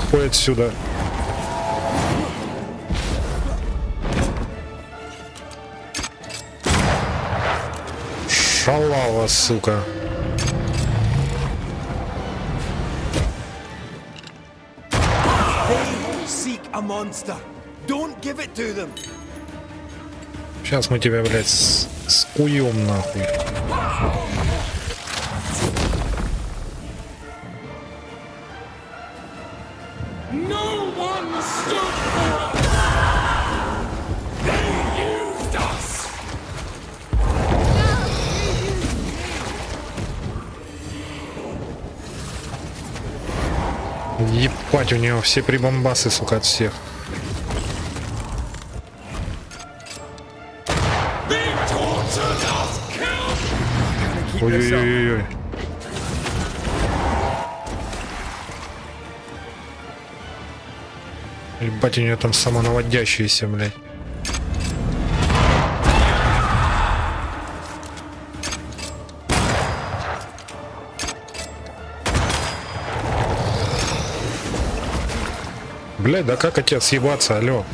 нахуй отсюда. Шалава, сука. Seek a monster. Don't give it to them. Сейчас мы тебя, блядь, скуем нахуй. No one stood for us. They used us. Ебать, у него все прибамбасы, сука, от всех. Ой-ой-ой-ой. Ебать, у нее там самонаводящиеся, блядь. Блядь, да как от тебя съебаться, алло?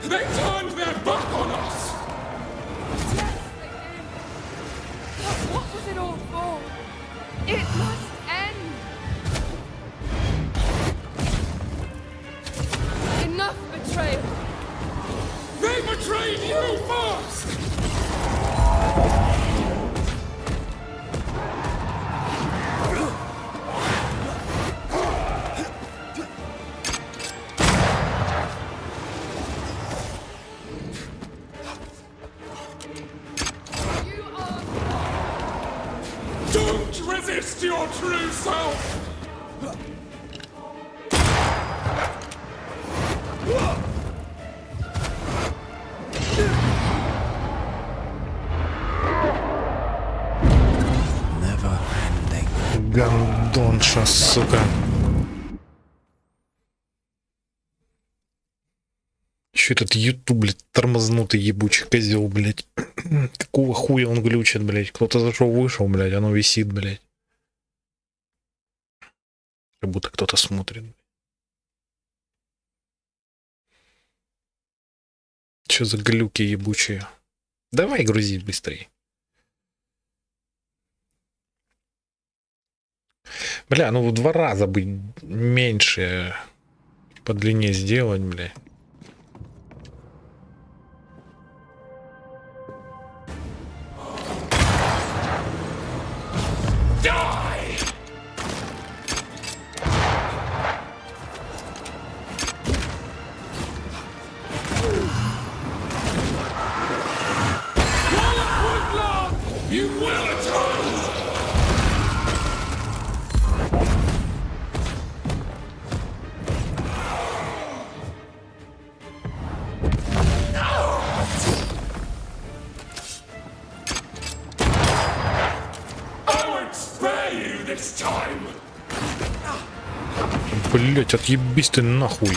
They turned their back on us. What was it all for? It must end. Enough betrayal. They betrayed you first. Don't resist your true self! Гандонша, сука. Че этот ютуб, блядь, тормознутый ебучий козел, блядь. Какого хуя он глючит, блядь? Кто-то зашел, вышел, блядь, оно висит, блядь. Как будто кто-то смотрит. Че за глюки ебучие? Давай грузить быстрее. Бля, ну в 2 раза бы меньше по длине сделать, бля. You will return! I won't spare you this time! Блять, отъебись ты нахуй.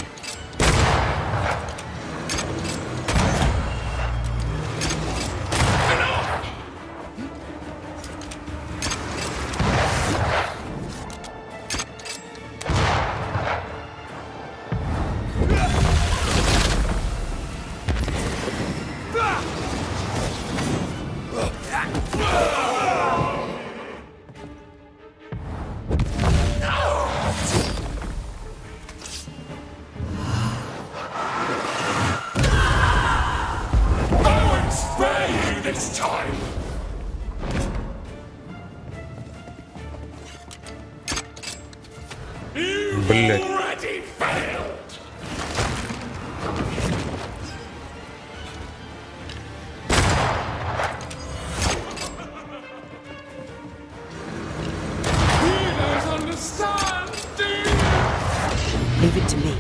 Блять. Leave it to me.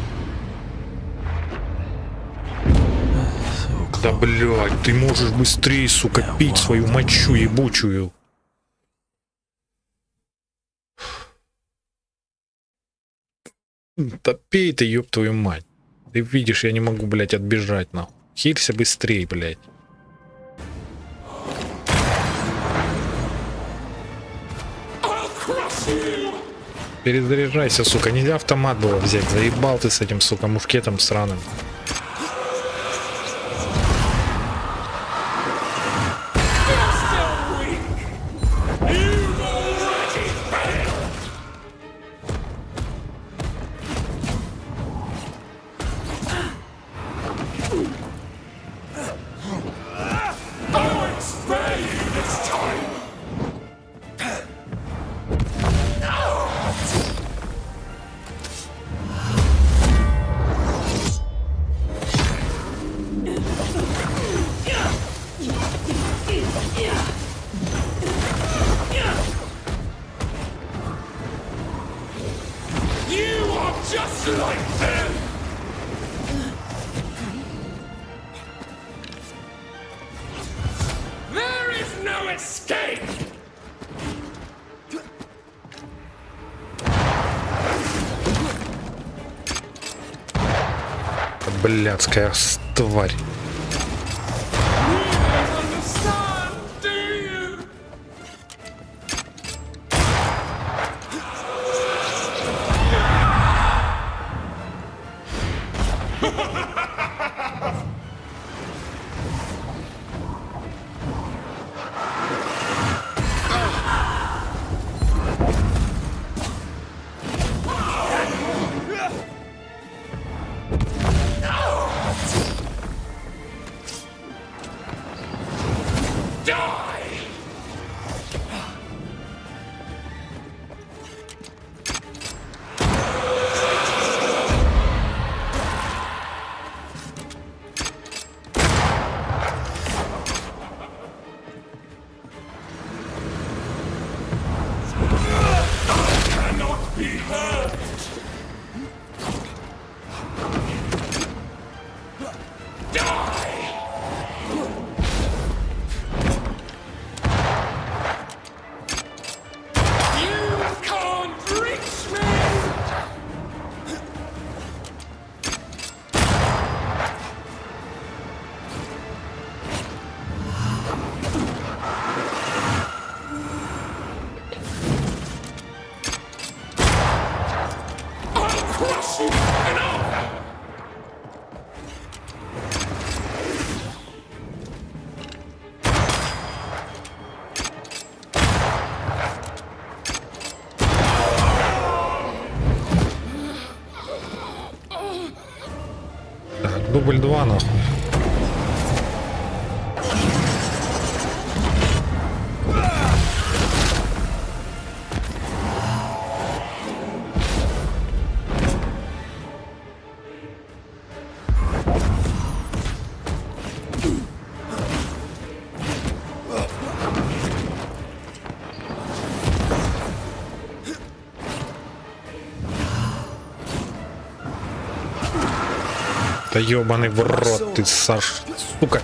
So Да блядь, ты можешь быстрее, сука, пить свою мочу ебучую. Да пей ты, ёб твою мать. Ты видишь, я не могу, блядь, отбежать, нахуй. Хилься быстрее, блядь. Перезаряжайся, сука. Нельзя автомат было взять. Заебал ты с этим, сука, мушкетом сраным. Блядская тварь. Дубль 2, нахуй. Да ёбаный в рот ты, Саш, сука.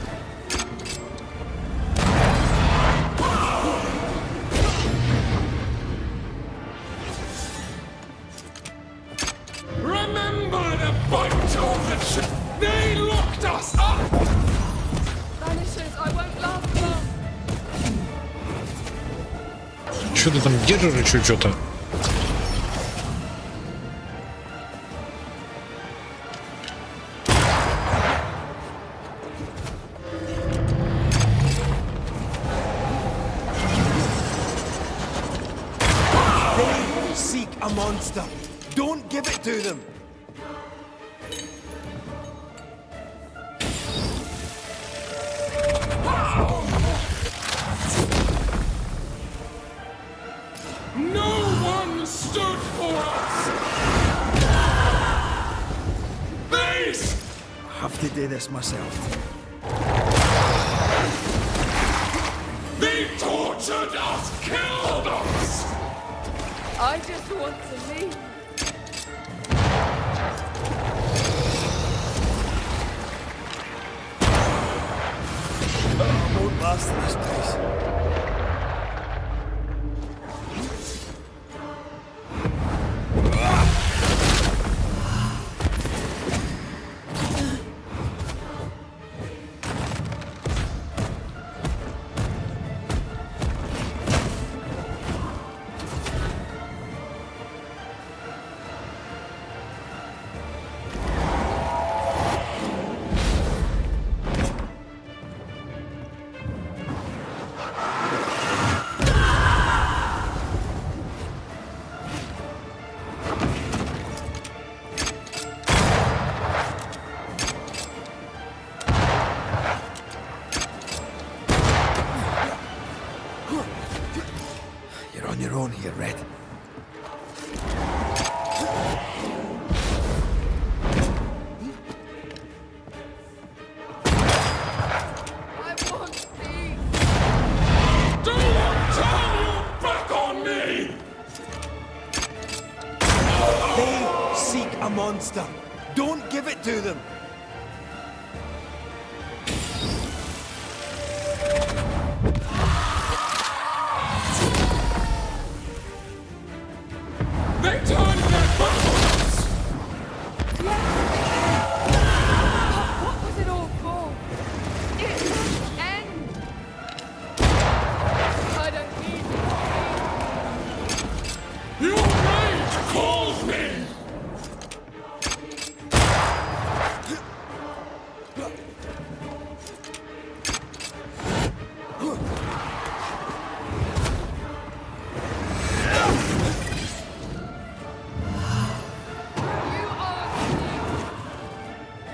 Что ты там держишь или что-то? Don't give it to them. No one stood for us. These. I have to do this myself. They tortured us, killed us. I just want to leave. last in this place. Here, Red. I want peace. Do not turn your back on me! They seek a monster. Don't give it to them. They turned their back on us! What was it all for? It must end. I don't need it. Your rage calls me!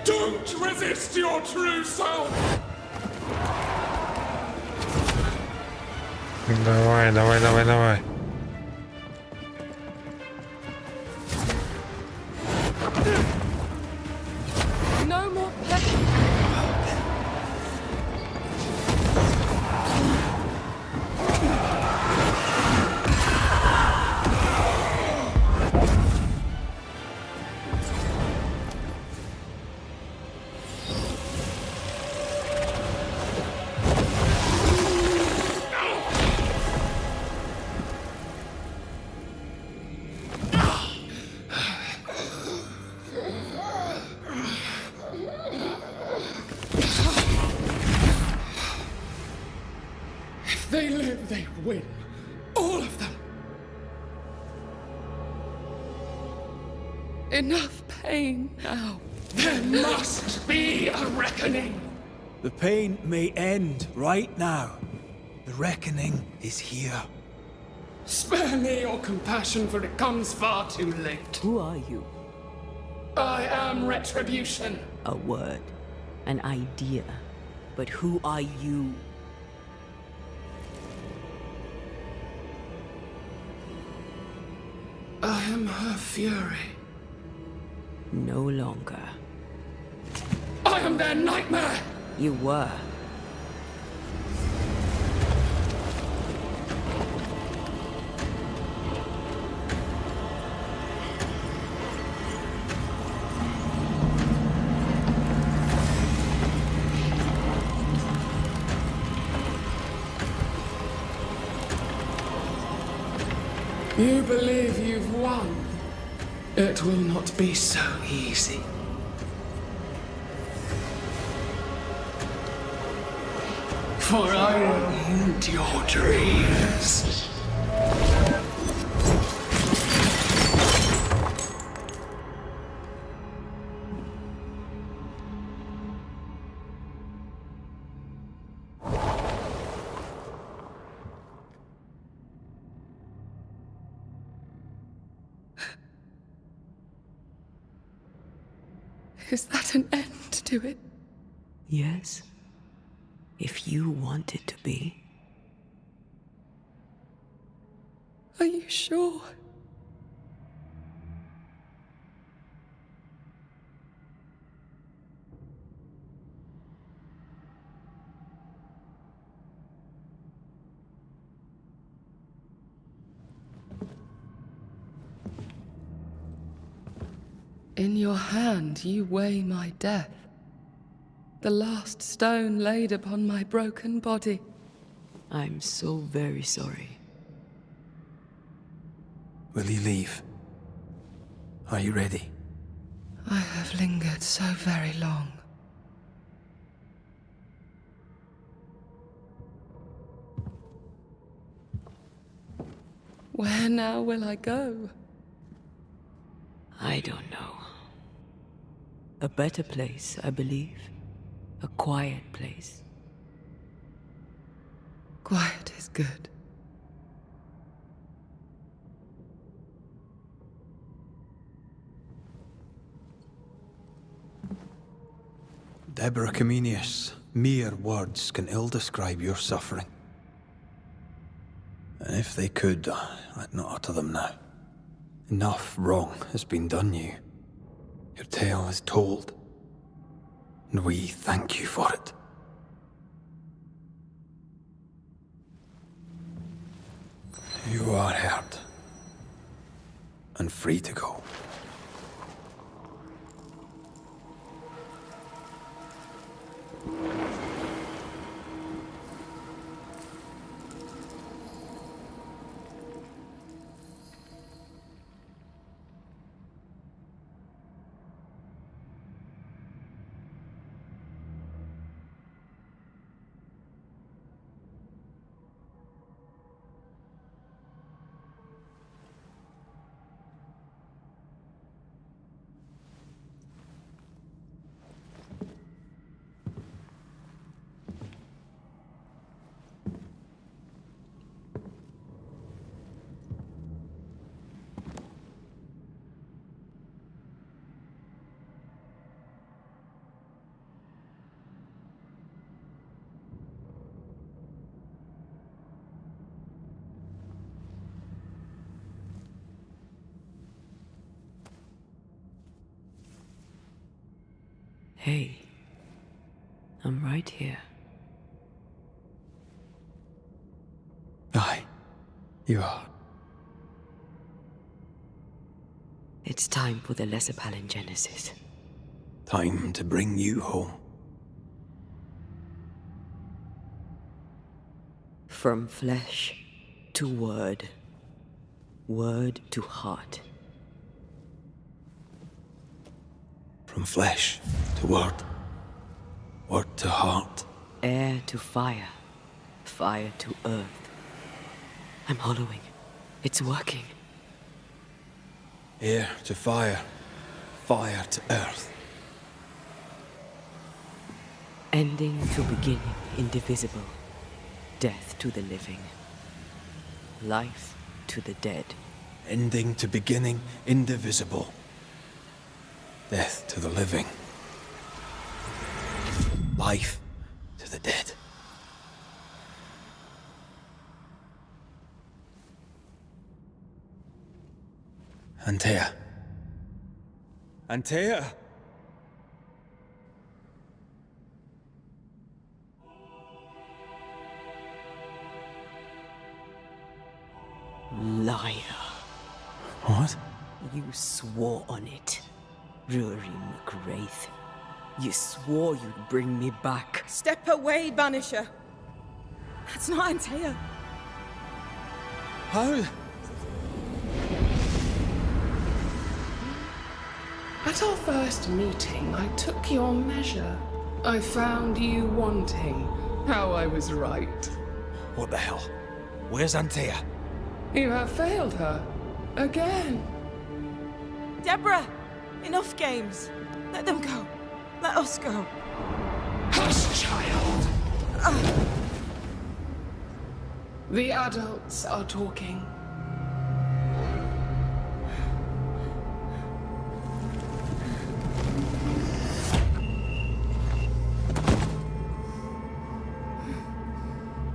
Don't resist your true self! Давай, давай, давай, давай. No more pleasure. If they live, they win. All of them. Enough pain now. There must be a reckoning. The pain may end right now. The reckoning is here. Spare me your compassion, for it comes far too late. Who are you? I am retribution. A word, an idea. But who are you? I am her fury. No longer. I am their nightmare. You were. You believe you've won. It will not be so easy. For I will haunt your dreams. Is that an end to it? Yes. If you want it to be. Are you sure? In your hand, you weigh my death. The last stone laid upon my broken body. I'm so very sorry. Will you leave? Are you ready? I have lingered so very long. Where now will I go? I don't know. A better place, I believe. A quiet place. Quiet is good. Deborah Comenius, mere words can ill describe your suffering. And if they could, I'd not utter them now. Enough wrong has been done you. Your tale is told, and we thank you for it. You are heard, and free to go. Hey, I'm right here. Aye, you are. It's time for the lesser palingenesis. Time to bring you home. From flesh to word, word to heart. From flesh to word, word to heart. Air to fire, fire to earth. I'm hollowing. It's working. Air to fire, fire to earth. Ending to beginning, indivisible. Death to the living. Life to the dead. Ending to beginning, indivisible. Death to the living. Life to the dead. Antea. Antea! Liar. What? You swore on it. Rory McGrath. You swore you'd bring me back. Step away, Banisher. That's not Antea. How? At our first meeting, I took your measure. I found you wanting. How I was right. What the hell? Where's Antea? You have failed her. Again. Deborah! Enough games. Let them go. Let us go. Hush, child! The adults are talking.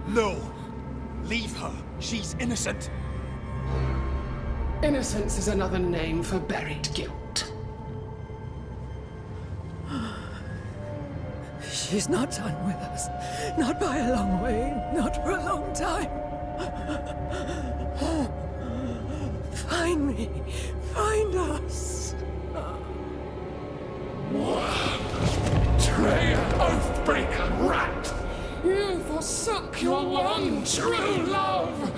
No! Leave her. She's innocent. Innocence is another name for buried guilt. She's not done with us. Not by a long way. Not for a long time. Find me. Find us. Traitor of heartbreaker rat! You forsook your one true love!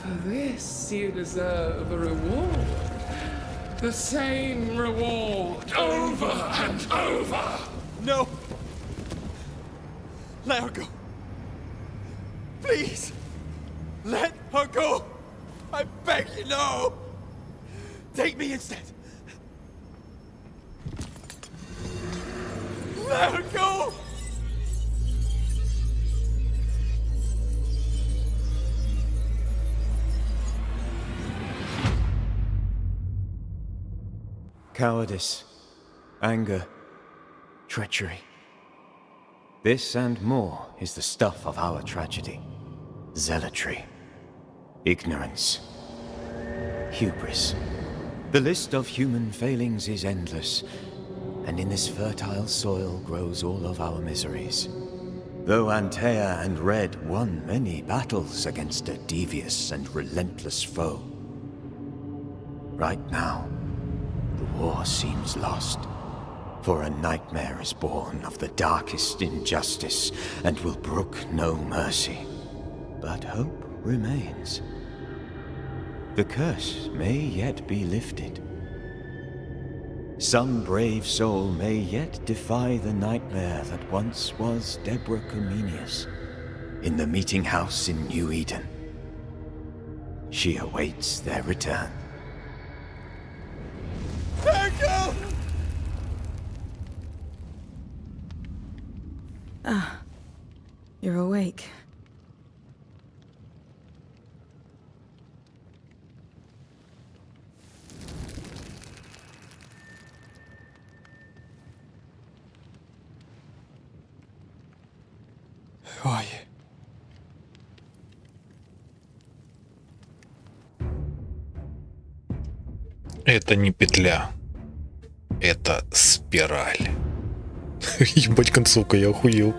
For this you deserve a reward. The same reward over and over! No! Let her go! Please! Let her go! I beg you, no! Take me instead! Let her go! Cowardice, anger, treachery. This and more is the stuff of our tragedy. Zealotry, ignorance, hubris. The list of human failings is endless, and in this fertile soil grows all of our miseries. Though Antea and Red won many battles against a devious and relentless foe, right now, the war seems lost, for a nightmare is born of the darkest injustice and will brook no mercy. But hope remains. The curse may yet be lifted. Some brave soul may yet defy the nightmare that once was Deborah Comenius in the meeting house in New Eden. She awaits their return. Go! Ah, you're awake. Who are you? Это не петля. Это спираль. Ебать, концовка, я охуел.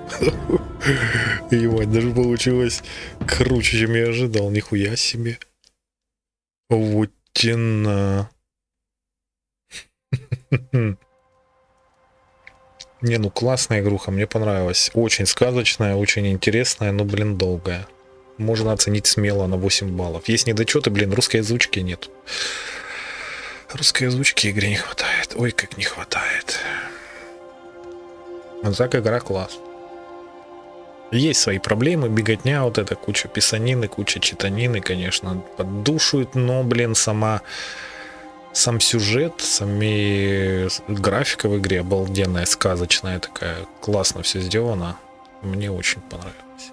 Ебать, даже получилось круче, чем я ожидал. Нихуя себе. Вот тена. Не, ну классная игруха, мне понравилась. Очень сказочная, очень интересная, но, блин, долгая. Можно оценить смело на 8 баллов. Есть недочеты, блин, русской озвучки нет. Русской озвучки игре не хватает. Ой, как не хватает. А так игра класс. Есть свои проблемы, беготня, вот это, куча писанины, куча читанины, конечно, поддушивает, но, блин, сам сюжет, сами графика в игре обалденная, сказочная такая, классно все сделано. Мне очень понравилось.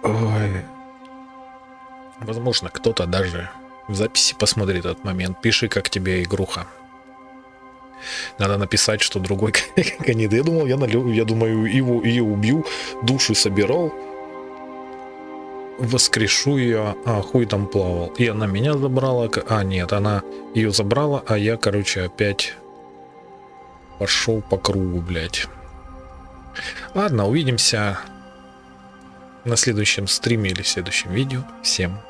Ой. Возможно, кто-то даже в записи посмотрит этот момент. Пиши, как тебе игруха. Надо написать, что другой конец. Я думал, я думаю, ее убью, души собирал, воскрешу ее, а хуй там плавал. И она меня забрала, а нет, она ее забрала, а я, короче, опять пошел по кругу, блядь. Ладно, увидимся на следующем стриме или в следующем видео. Всем